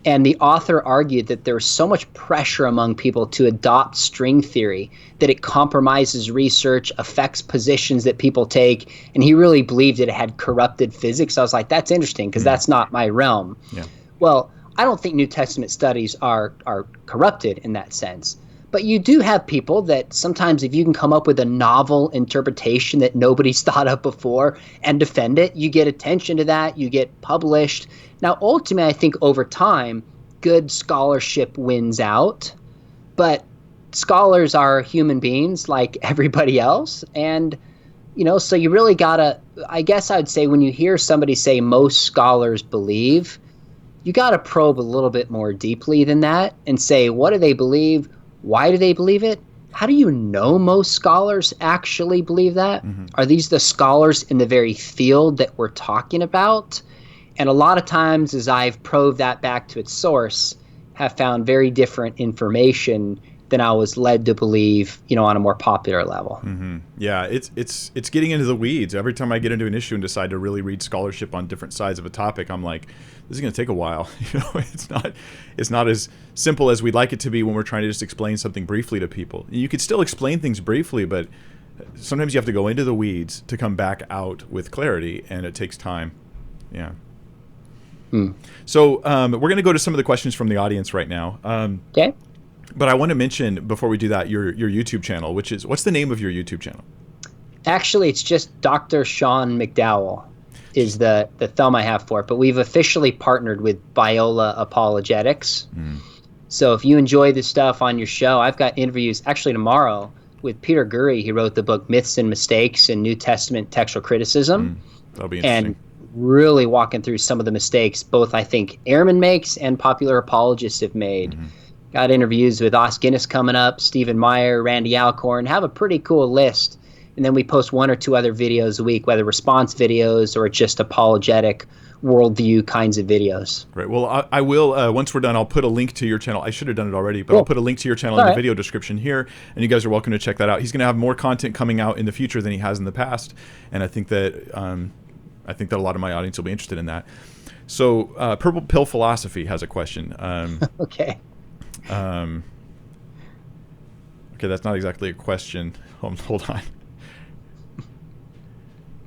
And the author argued that there was so much pressure among people to adopt string theory that it compromises research, affects positions that people take. And he really believed that it had corrupted physics. I was like, that's interesting because that's not my realm. Yeah. Well, I don't think New Testament studies are corrupted in that sense. But you do have people that sometimes if you can come up with a novel interpretation that nobody's thought of before and defend it, you get attention to that, you get published. Now, ultimately, I think over time, good scholarship wins out. But scholars are human beings like everybody else. And, so you really gotta, I guess I'd say when you hear somebody say most scholars believe, you gotta probe a little bit more deeply than that and say, what do they believe? Why do they believe it? How do you know most scholars actually believe that? Mm-hmm. Are these the scholars in the very field that we're talking about? And a lot of times, as I've probed that back to its source, have found very different information than I was led to believe, on a more popular level. Mm-hmm. Yeah, it's getting into the weeds. Every time I get into an issue and decide to really read scholarship on different sides of a topic, I'm like, this is going to take a while. It's not as simple as we'd like it to be when we're trying to just explain something briefly to people. You could still explain things briefly, but sometimes you have to go into the weeds to come back out with clarity, and it takes time. Yeah. So we're going to go to some of the questions from the audience right now. Okay. But I want to mention, before we do that, your YouTube channel, which is, what's the name of your YouTube channel? Actually, it's just Dr. Sean McDowell is the thumb I have for it. But we've officially partnered with Biola Apologetics. So if you enjoy this stuff on your show, I've got interviews actually tomorrow with Peter Gurry. He wrote the book Myths and Mistakes in New Testament Textual Criticism. That'll be interesting. And really walking through some of the mistakes both I think Ehrman makes and popular apologists have made. Got interviews with Os Guinness coming up, Stephen Meyer, Randy Alcorn. Have a pretty cool list. And then we post 1 or 2 other videos a week, whether response videos or just apologetic worldview kinds of videos. Great. Well, I will, once we're done, I'll put a link to your channel. I should have done it already, but I'll put a link to your channel in the video description here, and you guys are welcome to check that out. He's going to have more content coming out in the future than he has in the past, and I think that a lot of my audience will be interested in that. So, Purple Pill Philosophy has a question. Okay. Okay, that's not exactly a question. Hold on.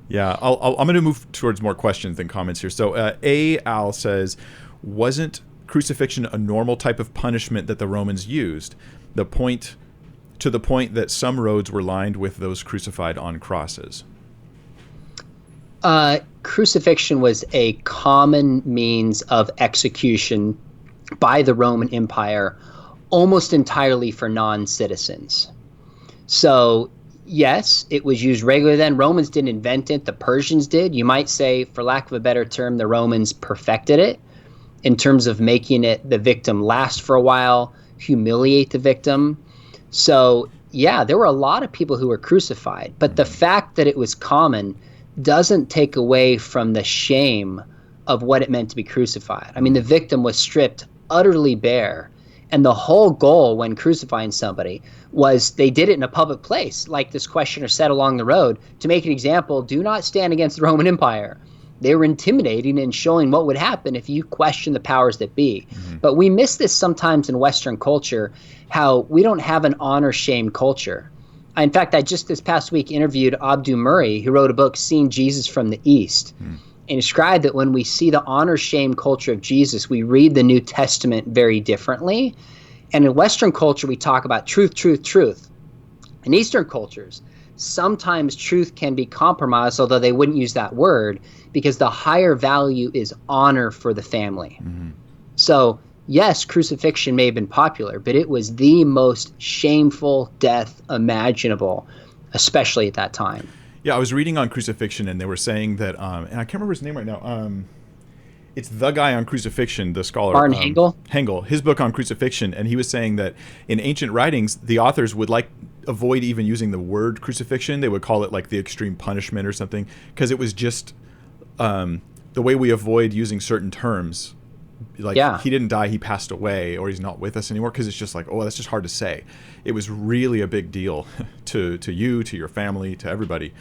Yeah, I'm going to move towards more questions than comments here. So Al says, wasn't crucifixion a normal type of punishment that the Romans used? To the point that some roads were lined with those crucified on crosses. Crucifixion was a common means of execution by the Roman Empire almost entirely for non-citizens. So yes, it was used regularly then. Romans didn't invent it. The Persians did. You might say, for lack of a better term, the Romans perfected it in terms of making it the victim last for a while, humiliate the victim. So yeah, there were a lot of people who were crucified. But the fact that it was common doesn't take away from the shame of what it meant to be crucified. I mean, the victim was stripped utterly bare. And the whole goal when crucifying somebody was they did it in a public place, like this questioner said along the road, to make an example, do not stand against the Roman Empire. They were intimidating and showing what would happen if you question the powers that be. But we miss this sometimes in Western culture, how we don't have an honor-shame culture. In fact, I just this past week interviewed Abdu Murray, who wrote a book, Seeing Jesus from the East. And described that when we see the honor-shame culture of Jesus, we read the New Testament very differently. And in Western culture, we talk about truth, truth, truth. In Eastern cultures, sometimes truth can be compromised, although they wouldn't use that word, because the higher value is honor for the family. So, yes, crucifixion may have been popular, but it was the most shameful death imaginable, especially at that time. Yeah, I was reading on crucifixion, and they were saying that, and I can't remember his name right now. It's the guy on crucifixion, the scholar. Martin Hengel? Hengel, his book on crucifixion, and he was saying that in ancient writings, the authors would avoid even using the word crucifixion. They would call it like the extreme punishment or something, because it was just the way we avoid using certain terms. Like, he didn't die, he passed away, or he's not with us anymore, because it's just like, oh, that's just hard to say. It was really a big deal to you, to your family, to everybody.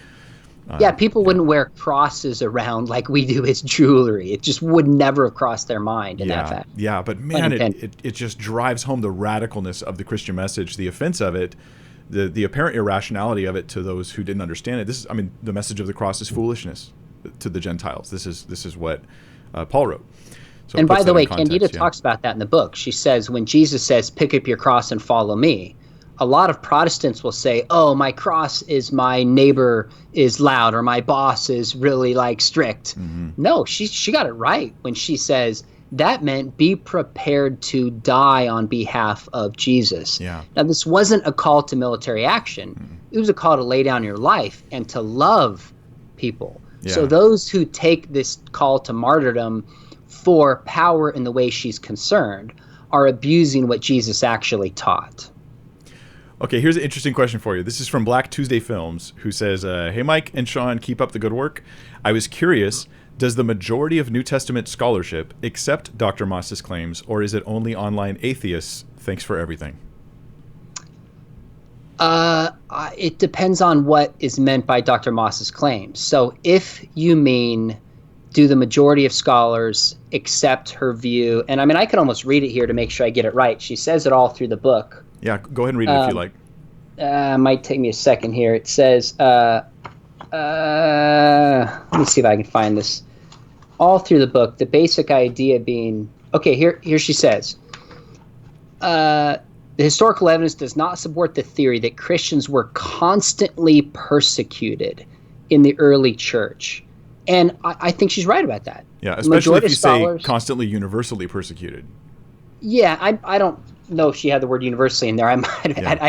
Yeah, people wouldn't wear crosses around like we do as jewelry. It just would never have crossed their mind in that fact. Yeah, but man, it just drives home the radicalness of the Christian message, the offense of it, the apparent irrationality of it to those who didn't understand it. The message of the cross is foolishness to the Gentiles. This is what Paul wrote. So and by the way, Candida talks about that in the book. She says, when Jesus says, pick up your cross and follow me, a lot of Protestants will say, oh, my cross is my neighbor is loud or my boss is really like strict. Mm-hmm. No, she got it right when she says that meant be prepared to die on behalf of Jesus. Yeah. Now, this wasn't a call to military action. Mm-hmm. It was a call to lay down your life and to love people. Yeah. So those who take this call to martyrdom for power in the way she's concerned are abusing what Jesus actually taught. Okay, here's an interesting question for you. This is from Black Tuesday Films, who says, hey, Mike and Sean, keep up the good work. I was curious, does the majority of New Testament scholarship accept Dr. Moss's claims, or is it only online atheists? Thanks for everything. It depends on what is meant by Dr. Moss's claims. So if you mean, do the majority of scholars accept her view? And I mean, I could almost read it here to make sure I get it right. She says it all through the book. Yeah, go ahead and read it if you like. Might take me a second here. It says, let me see if I can find this. All through the book, the basic idea being, okay, here she says, the historical evidence does not support the theory that Christians were constantly persecuted in the early church. And I think she's right about that. Yeah, especially if you say constantly universally persecuted. Yeah, I don't know if she had the word universally in there. I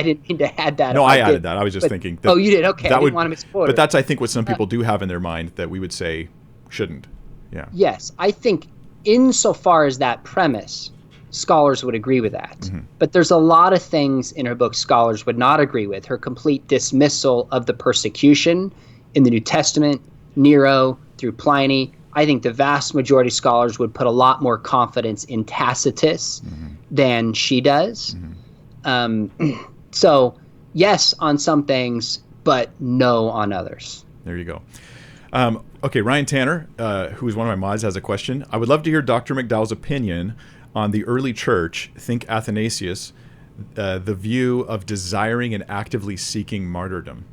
didn't mean to add that. No, I added that. I was just thinking. That, you did? Okay, I didn't want to misquote But that's, I think, what some people do have in their mind that we would say shouldn't. Yeah. Yes, I think insofar as that premise, scholars would agree with that. Mm-hmm. But there's a lot of things in her book scholars would not agree with. Her complete dismissal of the persecution in the New Testament, Nero, through Pliny. I think the vast majority of scholars would put a lot more confidence in Tacitus than she does. So, yes, on some things, but no on others. There you go. Okay, Ryan Tanner, who is one of my mods, has a question. I would love to hear Dr. McDowell's opinion on the early church, think Athanasius, the view of desiring and actively seeking martyrdom.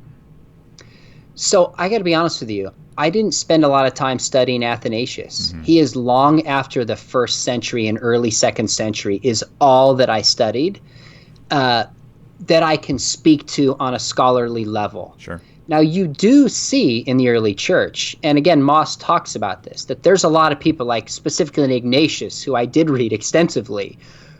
So I got to be honest with you. I didn't spend a lot of time studying Athanasius. He is long after the 1st century and early 2nd century is all that I studied that I can speak to on a scholarly level. Sure. Now, you do see in the early church, and again, Moss talks about this, that there's a lot of people, like specifically Ignatius, who I did read extensively,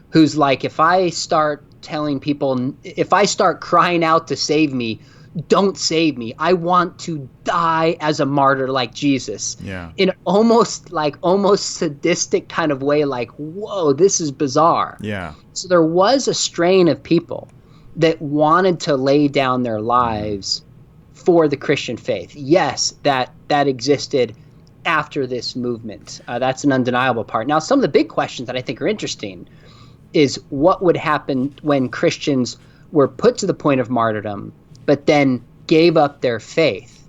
who's like, if I start telling people, if I start crying out to save me, don't save me. I want to die as a martyr like Jesus. Yeah. In almost sadistic kind of way, like, whoa, this is bizarre. Yeah. So there was a strain of people that wanted to lay down their lives for the Christian faith. Yes, that existed after this movement. That's an undeniable part. Now, some of the big questions that I think are interesting is what would happen when Christians were put to the point of martyrdom, but then gave up their faith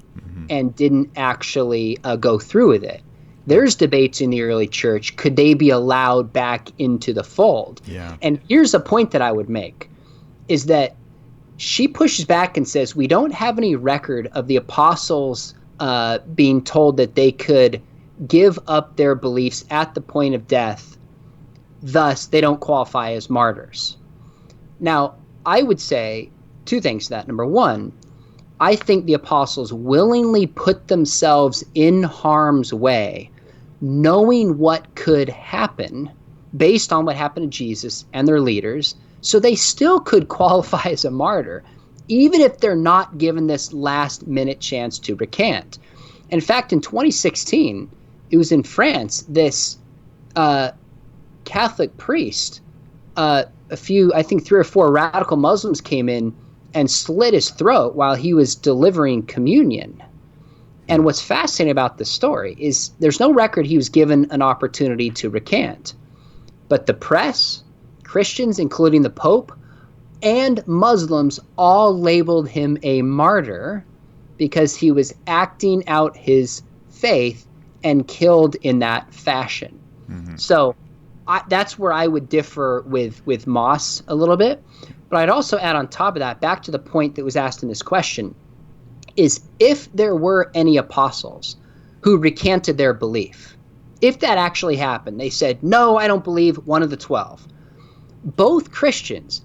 and didn't actually go through with it. There's debates in the early church. Could they be allowed back into the fold? Yeah. And here's a point that I would make, is that she pushes back and says, we don't have any record of the apostles being told that they could give up their beliefs at the point of death. Thus, they don't qualify as martyrs. Now, I would say two things to that. Number one, I think the apostles willingly put themselves in harm's way, knowing what could happen based on what happened to Jesus and their leaders, so they still could qualify as a martyr, even if they're not given this last-minute chance to recant. In fact, in 2016, it was in France, this Catholic priest, I think 3 or 4 radical Muslims came in and slit his throat while he was delivering communion. And what's fascinating about this story is there's no record he was given an opportunity to recant. But the press, Christians, including the Pope, and Muslims all labeled him a martyr because he was acting out his faith and killed in that fashion. So that's where I would differ with Moss a little bit. But I'd also add on top of that, back to the point that was asked in this question, is if there were any apostles who recanted their belief, if that actually happened, they said, no, I don't believe one of the 12, both Christians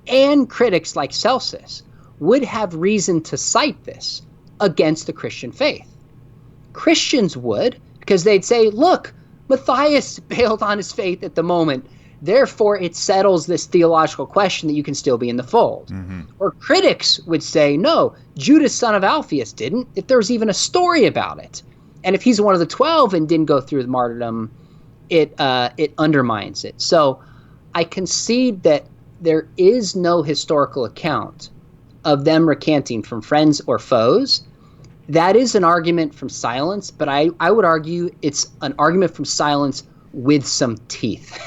and critics like Celsus would have reason to cite this against the Christian faith. Christians would, because they'd say, look, Matthias bailed on his faith at the moment, therefore it settles this theological question that you can still be in the fold. Or critics would say, no, Judas, son of Alphaeus, didn't, if there was even a story about it. And if he's one of the 12 and didn't go through the martyrdom, it undermines it. So I concede that there is no historical account of them recanting from friends or foes. That is an argument from silence, but I would argue it's an argument from silence with some teeth.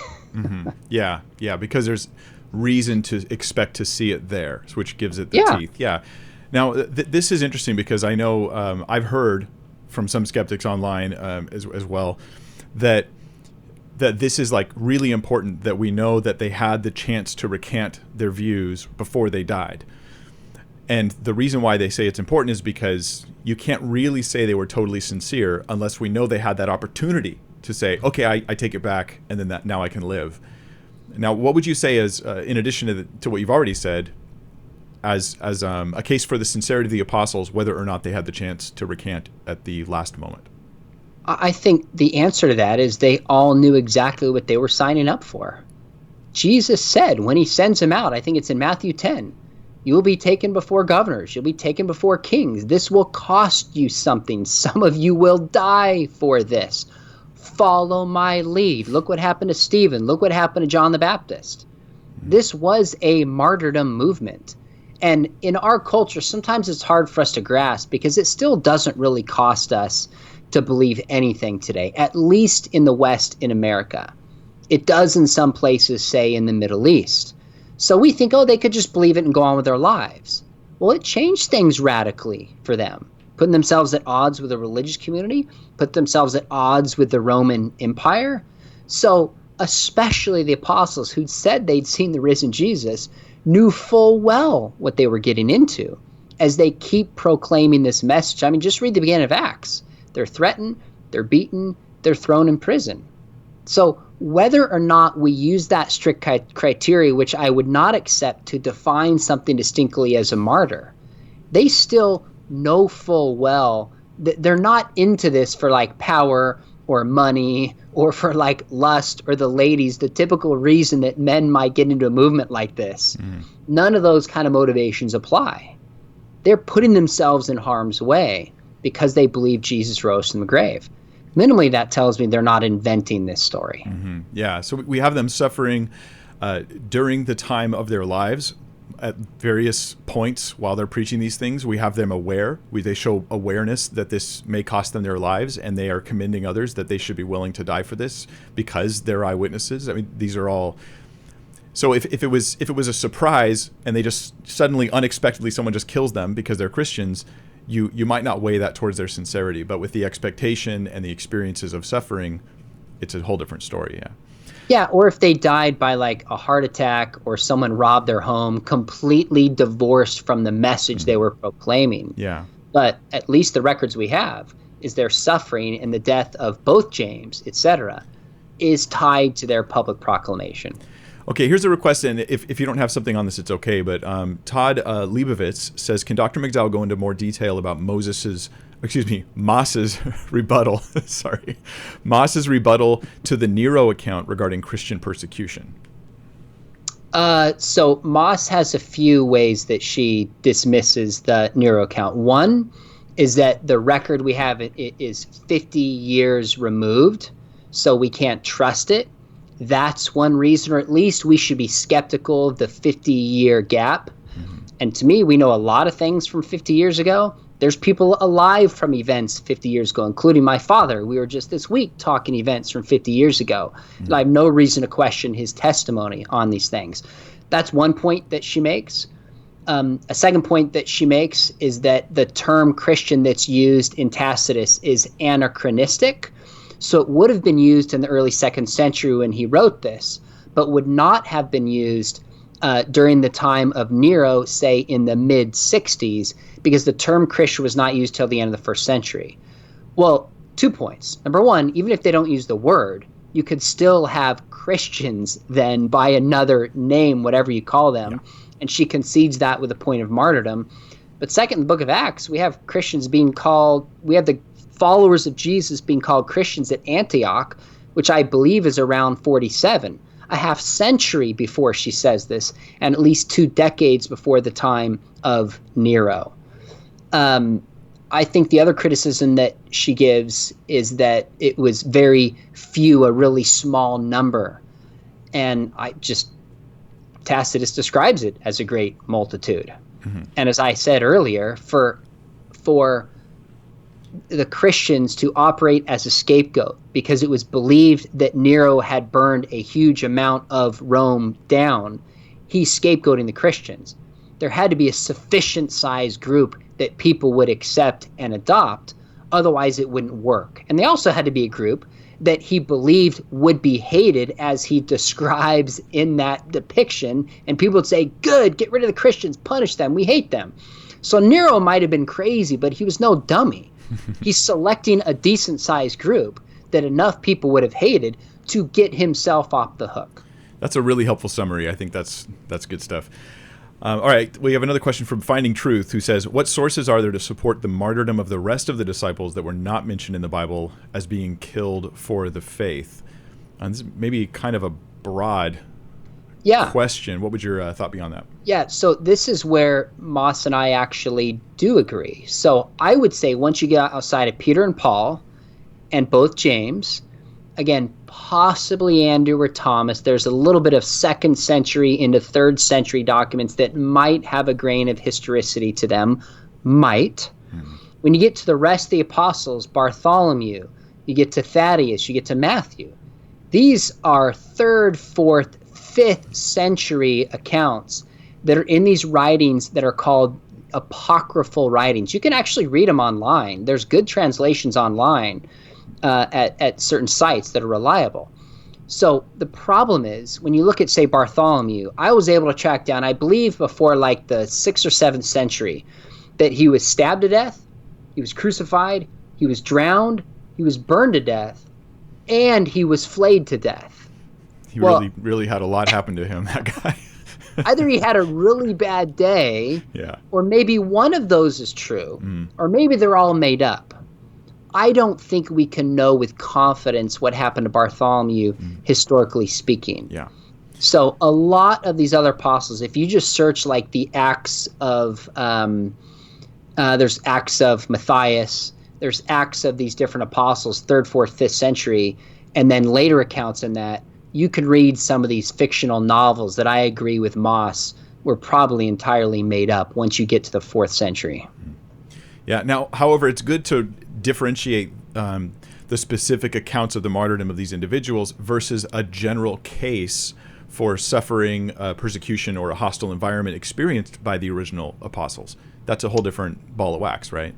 Yeah, because there's reason to expect to see it there, which gives it the teeth. Yeah. Now, this is interesting because I know I've heard from some skeptics online as well that this is like really important, that we know that they had the chance to recant their views before they died. And the reason why they say it's important is because you can't really say they were totally sincere unless we know they had that opportunity to say, okay, I take it back, and then now I can live. Now, what would you say as, in addition to what you've already said, as a case for the sincerity of the apostles, whether or not they had the chance to recant at the last moment? I think the answer to that is they all knew exactly what they were signing up for. Jesus said when he sends them out, I think it's in Matthew 10, you will be taken before governors. You'll be taken before kings. This will cost you something. Some of you will die for this. Follow my lead. Look what happened to Stephen. Look what happened to John the Baptist. This was a martyrdom movement. And in our culture, sometimes it's hard for us to grasp because it still doesn't really cost us to believe anything today, at least in the West, in America. It does in some places, say in the Middle East. So we think, oh, they could just believe it and go on with their lives. Well, it changed things radically for them, putting themselves at odds with the religious community, put themselves at odds with the Roman Empire. So especially the apostles who'd said they'd seen the risen Jesus knew full well what they were getting into as they keep proclaiming this message. I mean, just read the beginning of Acts. They're threatened, they're beaten, they're thrown in prison. So whether or not we use that strict criteria, which I would not accept to define something distinctly as a martyr, they still know full well that they're not into this for like power or money or for like lust or the ladies, the typical reason that men might get into a movement like this. None of those kind of motivations apply. They're putting themselves in harm's way because they believe Jesus rose from the grave. Minimally, that tells me they're not inventing this story. Yeah, so we have them suffering during the time of their lives at various points while they're preaching these things. We have them aware. They show awareness that this may cost them their lives, and they are commending others that they should be willing to die for this because they're eyewitnesses. I mean, these are all. So if it was a surprise and they just suddenly, unexpectedly, someone just kills them because they're Christians, you might not weigh that towards their sincerity. But with the expectation and the experiences of suffering, it's a whole different story. Yeah, or if they died by like a heart attack or someone robbed their home, completely divorced from the message they were proclaiming. Yeah. But at least the records we have is their suffering and the death of both James, etc., is tied to their public proclamation. Okay, here's a request, and if you don't have something on this, it's okay, but Todd Leibovitz says, can Dr. McDowell go into more detail about Moss's rebuttal, Moss's rebuttal to the Nero account regarding Christian persecution? So Moss has a few ways that she dismisses the Nero account. One is that the record we have is 50 years removed, so we can't trust it. That's one reason, or at least we should be skeptical of the 50-year gap. And to me, we know a lot of things from 50 years ago. There's people alive from events 50 years ago, including my father. We were just this week talking events from 50 years ago. And I have no reason to question his testimony on these things. That's one point that she makes. A second point that she makes is that the term Christian that's used in Tacitus is anachronistic. So it would have been used in the early 2nd century when he wrote this, but would not have been used during the time of Nero, say in the mid-60s, because the term Christian was not used till the end of the 1st century. Well, 2 points. Number one, even if they don't use the word, you could still have Christians then by another name, whatever you call them. Yeah. And she concedes that with the point of martyrdom. But second, in the book of Acts, we have Christians being called, we have the followers of Jesus being called Christians at Antioch, which I believe is around 47, a half century before she says this, and at least 2 decades before the time of Nero. I think the other criticism that she gives is that it was very few, a really small number. And Tacitus describes it as a great multitude. Mm-hmm. And as I said earlier, for the Christians to operate as a scapegoat, because it was believed that Nero had burned a huge amount of Rome down, he's scapegoating the Christians. There had to be a sufficient size group that people would accept and adopt, otherwise it wouldn't work. And they also had to be a group that he believed would be hated as he describes in that depiction, and people would say, good, get rid of the Christians, punish them, we hate them. So Nero might have been crazy, but he was no dummy. He's selecting a decent-sized group that enough people would have hated to get himself off the hook. That's a really helpful summary. I think that's good stuff. All right, we have another question from Finding Truth, who says, what sources are there to support the martyrdom of the rest of the disciples that were not mentioned in the Bible as being killed for the faith? This is maybe kind of a broad question. What would your thought be on that? Yeah, so this is where Moss and I actually do agree. So I would say once you get outside of Peter and Paul and both James, again, possibly Andrew or Thomas, there's a little bit of 2nd century into 3rd century documents that might have a grain of historicity to them. Might. Mm-hmm. When you get to the rest of the apostles, Bartholomew, you get to Thaddeus, you get to Matthew. These are 3rd, 4th, 5th century accounts that are in these writings that are called apocryphal writings. You can actually read them online. There's good translations online at certain sites that are reliable. So the problem is, when you look at, say, Bartholomew, I was able to track down, I believe before like the 6th or 7th century, that he was stabbed to death, he was crucified, he was drowned, he was burned to death, and he was flayed to death. He really had a lot happen to him, that guy. Either he had a really bad day, or maybe one of those is true, or maybe they're all made up. I don't think we can know with confidence what happened to Bartholomew, historically speaking. Yeah. So a lot of these other apostles, if you just search like the Acts of, there's Acts of Matthias, there's Acts of these different apostles, 3rd, 4th, 5th century, and then later accounts in that, you can read some of these fictional novels that I agree with Moss were probably entirely made up once you get to the 4th century. Yeah. Now, however, it's good to differentiate the specific accounts of the martyrdom of these individuals versus a general case for suffering persecution or a hostile environment experienced by the original apostles. That's a whole different ball of wax, right?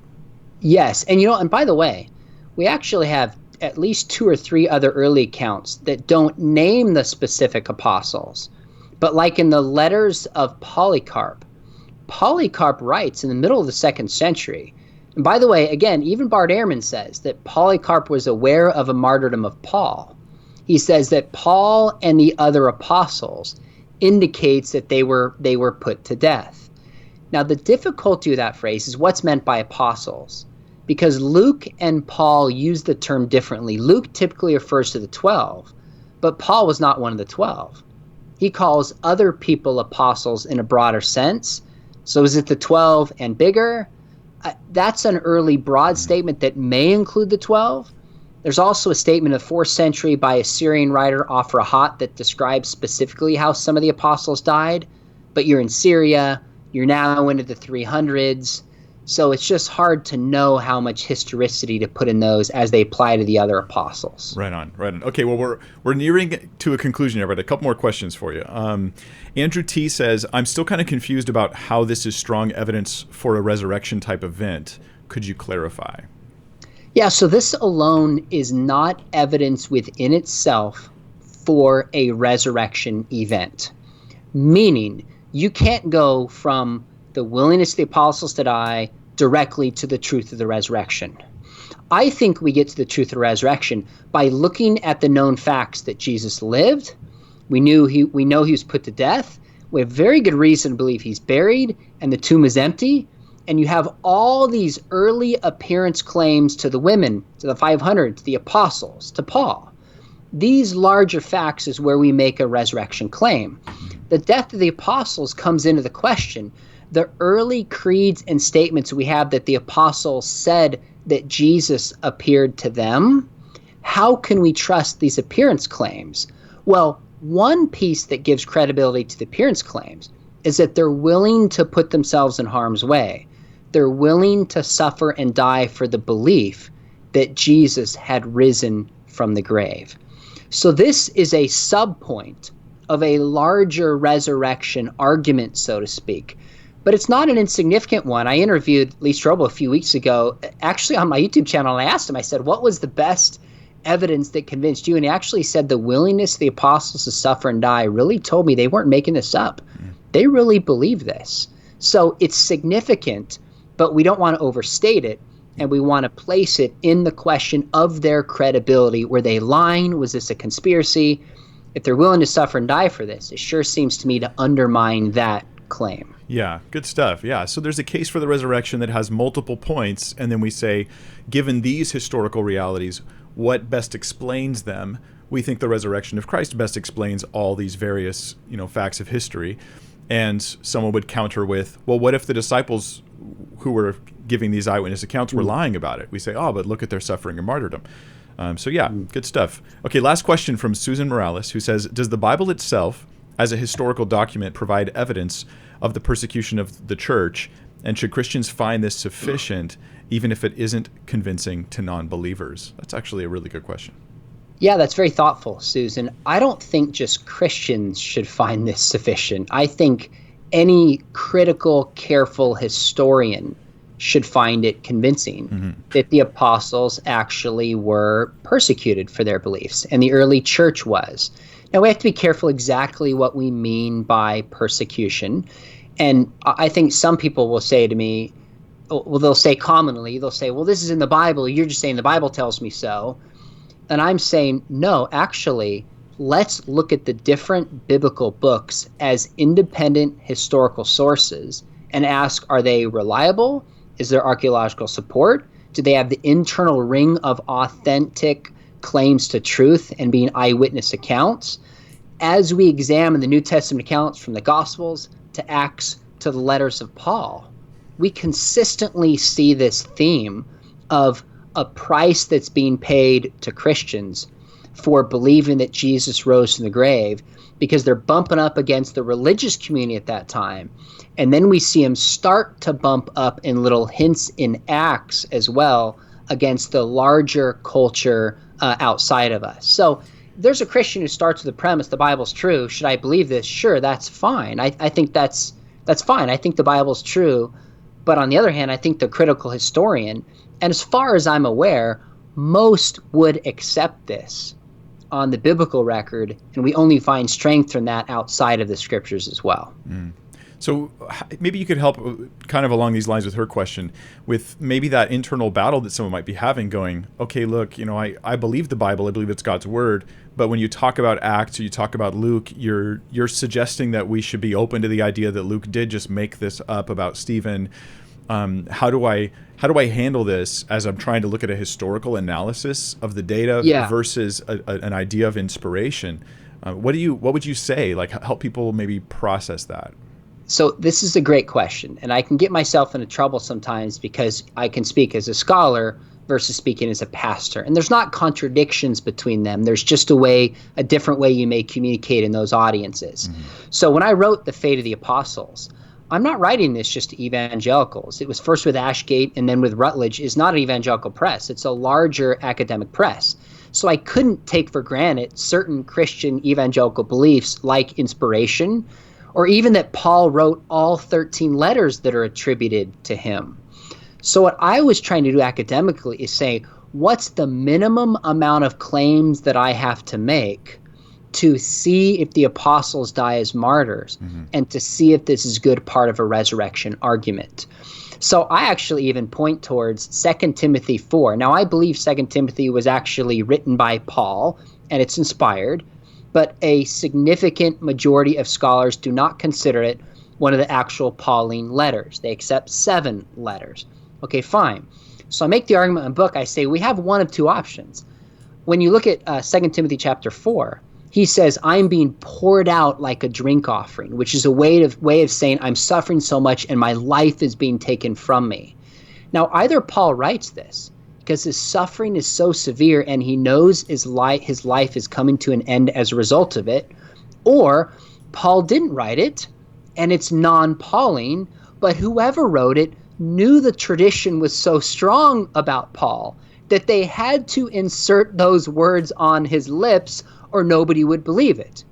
Yes. And, and by the way, we actually have at least 2 or 3 other early accounts that don't name the specific apostles. But like in the letters of Polycarp writes in the middle of the 2nd century. And by the way, again, even Bart Ehrman says that Polycarp was aware of a martyrdom of Paul. He says that Paul and the other apostles indicates that they were put to death. Now, the difficulty with that phrase is what's meant by apostles. Because Luke and Paul use the term differently. Luke typically refers to the 12, but Paul was not one of the 12. He calls other people apostles in a broader sense. So is it the 12 and bigger? That's an early broad statement that may include the 12. There's also a statement of the 4th century by a Syrian writer, Afrahat, that describes specifically how some of the apostles died. But you're in Syria, you're now into the 300s. So it's just hard to know how much historicity to put in those as they apply to the other apostles. Right on, right on. Okay, well, we're nearing to a conclusion here, but a couple more questions for you. Andrew T. says, I'm still kind of confused about how this is strong evidence for a resurrection type event. Could you clarify? Yeah, so this alone is not evidence within itself for a resurrection event. Meaning, you can't go from the willingness of the apostles to die directly to the truth of the resurrection. I think we get to the truth of the resurrection by looking at the known facts that Jesus lived. We know he was put to death. We have very good reason to believe he's buried and the tomb is empty. And you have all these early appearance claims to the women, to the 500, to the apostles, to Paul. These larger facts is where we make a resurrection claim. The death of the apostles comes into the question. The early creeds and statements we have that the apostles said that Jesus appeared to them, how can we trust these appearance claims? Well, one piece that gives credibility to the appearance claims is that they're willing to put themselves in harm's way. They're willing to suffer and die for the belief that Jesus had risen from the grave. So this is a subpoint of a larger resurrection argument, so to speak. But it's not an insignificant one. I interviewed Lee Strobel a few weeks ago, actually on my YouTube channel, and I asked him, I said, what was the best evidence that convinced you? And he actually said the willingness of the apostles to suffer and die really told me they weren't making this up. They really believe this. So it's significant, but we don't want to overstate it, and we want to place it in the question of their credibility. Were they lying? Was this a conspiracy? If they're willing to suffer and die for this, it sure seems to me to undermine that claim. Yeah, good stuff. Yeah, so there's a case for the resurrection that has multiple points, and then we say, given these historical realities, what best explains them? We think the resurrection of Christ best explains all these various, facts of history. And someone would counter with, well, what if the disciples who were giving these eyewitness accounts were lying about it? We say, oh, but look at their suffering and martyrdom. Good stuff. Okay, last question from Susan Morales, who says, does the Bible itself, as a historical document, provide evidence of the persecution of the church? And should Christians find this sufficient, even if it isn't convincing to non-believers? That's actually a really good question. Yeah, that's very thoughtful, Susan. I don't think just Christians should find this sufficient. I think any critical, careful historian should find it convincing that the apostles actually were persecuted for their beliefs, and the early church was. Now, we have to be careful exactly what we mean by persecution. And I think some people will say to me, well, they'll say, well, this is in the Bible. You're just saying the Bible tells me so. And I'm saying, no, actually, let's look at the different biblical books as independent historical sources and ask, are they reliable? Is there archaeological support? Do they have the internal ring of authentic claims to truth and being eyewitness accounts? As we examine the New Testament accounts from the Gospels to Acts to the letters of Paul, we consistently see this theme of a price that's being paid to Christians for believing that Jesus rose from the grave, because they're bumping up against the religious community at that time. And then we see them start to bump up in little hints in Acts as well against the larger culture outside of us. So there's a Christian who starts with the premise the Bible's true. Should I believe this? Sure, that's fine. I think that's fine. I think the Bible's true. But on the other hand, I think the critical historian, and as far as I'm aware, most would accept this on the biblical record, and we only find strength from that outside of the scriptures as well. So maybe you could help kind of along these lines with her question, with maybe that internal battle that someone might be having, going, okay, look, I believe the Bible, I believe it's God's word, but when you talk about Acts or you talk about Luke, you're suggesting that we should be open to the idea that Luke did just make this up about Stephen. How do I handle this as I'm trying to look at a historical analysis of the data versus an idea of inspiration? What would you say? Like, help people maybe process that? So this is a great question, and I can get myself into trouble sometimes because I can speak as a scholar versus speaking as a pastor, and there's not contradictions between them. There's just a different way you may communicate in those audiences. So when I wrote The Fate of the Apostles, I'm not writing this just to evangelicals. It was first with Ashgate and then with Rutledge. Is not an evangelical press. It's a larger academic press. So I couldn't take for granted certain Christian evangelical beliefs like inspiration, or even that Paul wrote all 13 letters that are attributed to him. So what I was trying to do academically is say, what's the minimum amount of claims that I have to make to see if the apostles die as martyrs, and to see if this is good part of a resurrection argument. So I actually even point towards 2 Timothy 4. Now, I believe 2 Timothy was actually written by Paul, and it's inspired, but a significant majority of scholars do not consider it one of the actual Pauline letters. They accept 7 letters. Okay, fine. So I make the argument in the book. I say we have one of two options. When you look at 2 Timothy chapter 4, he says, I'm being poured out like a drink offering, which is a way of saying I'm suffering so much and my life is being taken from me. Now, either Paul writes this because his suffering is so severe and he knows his life is coming to an end as a result of it, or Paul didn't write it and it's non-Pauline, but whoever wrote it knew the tradition was so strong about Paul that they had to insert those words on his lips or nobody would believe it.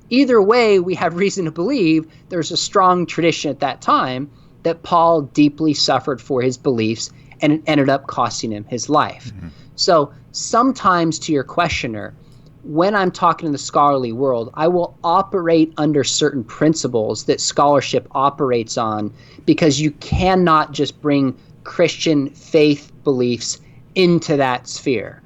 Either way, we have reason to believe there's a strong tradition at that time that Paul deeply suffered for his beliefs and it ended up costing him his life. So sometimes, to your questioner, when I'm talking in the scholarly world, I will operate under certain principles that scholarship operates on, because you cannot just bring Christian faith beliefs into that sphere.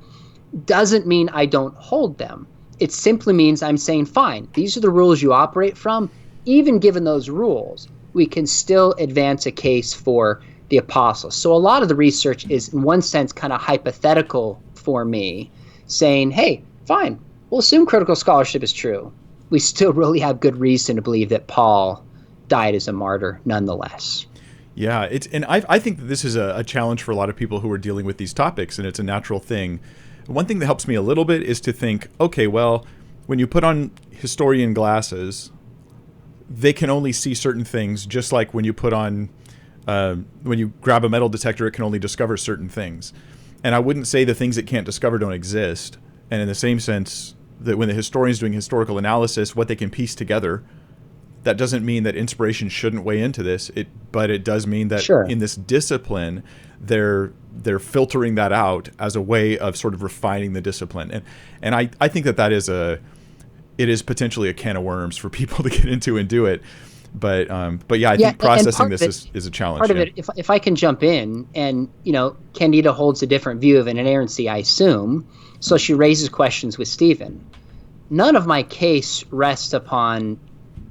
Doesn't mean I don't hold them. It simply means I'm saying, fine, these are the rules you operate from. Even given those rules, we can still advance a case for the apostles. So a lot of the research is, in one sense, kind of hypothetical for me, saying, hey, fine, we'll assume critical scholarship is true. We still really have good reason to believe that Paul died as a martyr nonetheless. Yeah, and I think that this is a challenge for a lot of people who are dealing with these topics, and it's a natural thing. One thing that helps me a little bit is to think, okay, well, when you put on historian glasses, they can only see certain things, just like when you put on, when you grab a metal detector, it can only discover certain things. And I wouldn't say the things it can't discover don't exist. And in the same sense, that when the historian's doing historical analysis, what they can piece together, that doesn't mean that inspiration shouldn't weigh into this. But it does mean that in this discipline, they're filtering that out as a way of sort of refining the discipline. And I think that it is potentially a can of worms for people to get into and do it. But yeah, I think processing this is a challenge. Part of it, if I can jump in, and Candida holds a different view of an inerrancy, I assume, so she raises questions with Stephen. None of my case rests upon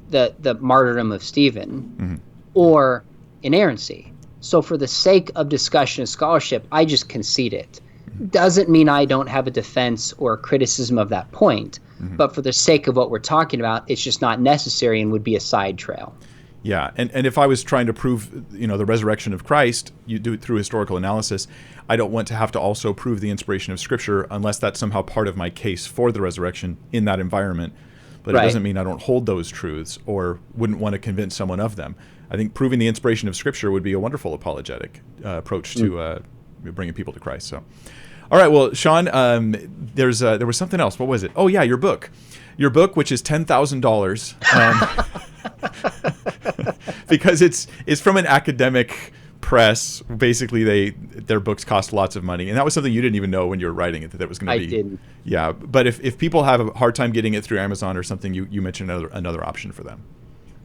the martyrdom of Stephen or inerrancy. So for the sake of discussion and scholarship, I just concede it. Doesn't mean I don't have a defense or criticism of that point, but for the sake of what we're talking about, it's just not necessary and would be a side trail. Yeah, and if I was trying to prove, the resurrection of Christ, you do it through historical analysis. I don't want to have to also prove the inspiration of Scripture unless that's somehow part of my case for the resurrection in that environment. But it doesn't mean I don't hold those truths or wouldn't want to convince someone of them. I think proving the inspiration of Scripture would be a wonderful apologetic approach to bringing people to Christ. So, all right, well, Sean, there was something else. What was it? Oh, yeah, your book, which is $10,000, because it's from an academic press. Basically, their books cost lots of money, and that was something you didn't even know when you were writing it that was going to be. I didn't. Yeah, but if people have a hard time getting it through Amazon or something, you mentioned another option for them.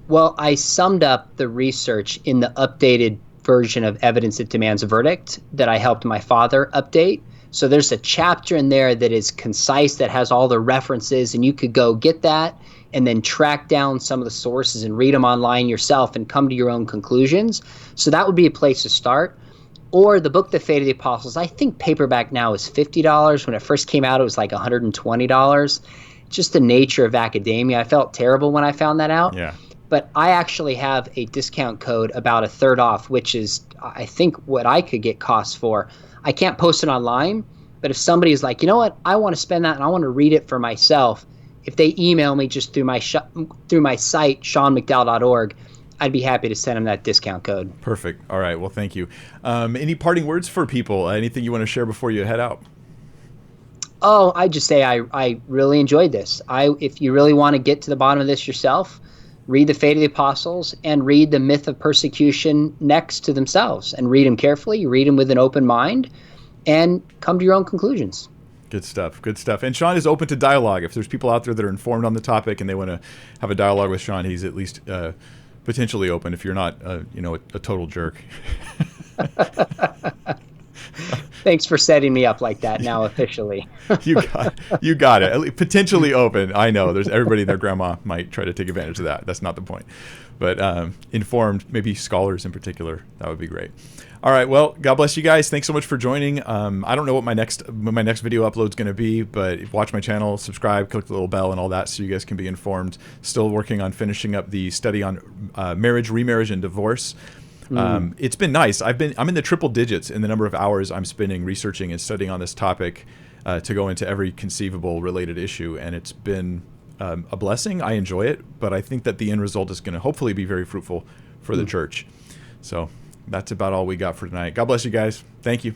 Well, I summed up the research in the updated version of Evidence That Demands a Verdict that I helped my father update. So there's a chapter in there that is concise, that has all the references, and you could go get that and then track down some of the sources and read them online yourself and come to your own conclusions. So that would be a place to start. Or the book, The Fate of the Apostles. I think paperback now is $50. When it first came out, it was like $120. Just the nature of academia. I felt terrible when I found that out. Yeah. But I actually have a discount code about a third off, which is, I think, what I could get costs for. I can't post it online, but if somebody is like, you know what, I want to spend that and I want to read it for myself, if they email me just through my site, seanmcdowell.org, I'd be happy to send them that discount code. Perfect. All right. Well, thank you. Any parting words for people? Anything you want to share before you head out? Oh, I just say I really enjoyed this. If you really want to get to the bottom of this yourself, read the Fate of the Apostles and read the Myth of Persecution next to themselves, and read them carefully, read them with an open mind, and come to your own conclusions. Good stuff. Good stuff. And Sean is open to dialogue. If there's people out there that are informed on the topic and they want to have a dialogue with Sean, he's at least potentially open if you're not, a total jerk. Thanks for setting me up like that now officially. You got it. Potentially open. I know there's everybody and their grandma might try to take advantage of that. That's not the point. But informed, maybe scholars in particular, that would be great. All right. Well, God bless you guys. Thanks so much for joining. I don't know what my next video upload is going to be, but watch my channel, subscribe, click the little bell and all that so you guys can be informed. Still working on finishing up the study on marriage, remarriage, and divorce. It's been nice. I'm in the triple digits in the number of hours I'm spending researching and studying on this topic to go into every conceivable related issue, and it's been a blessing. I enjoy it, but I think that the end result is going to hopefully be very fruitful for the church. So that's about all we got for tonight. God bless you guys. Thank you.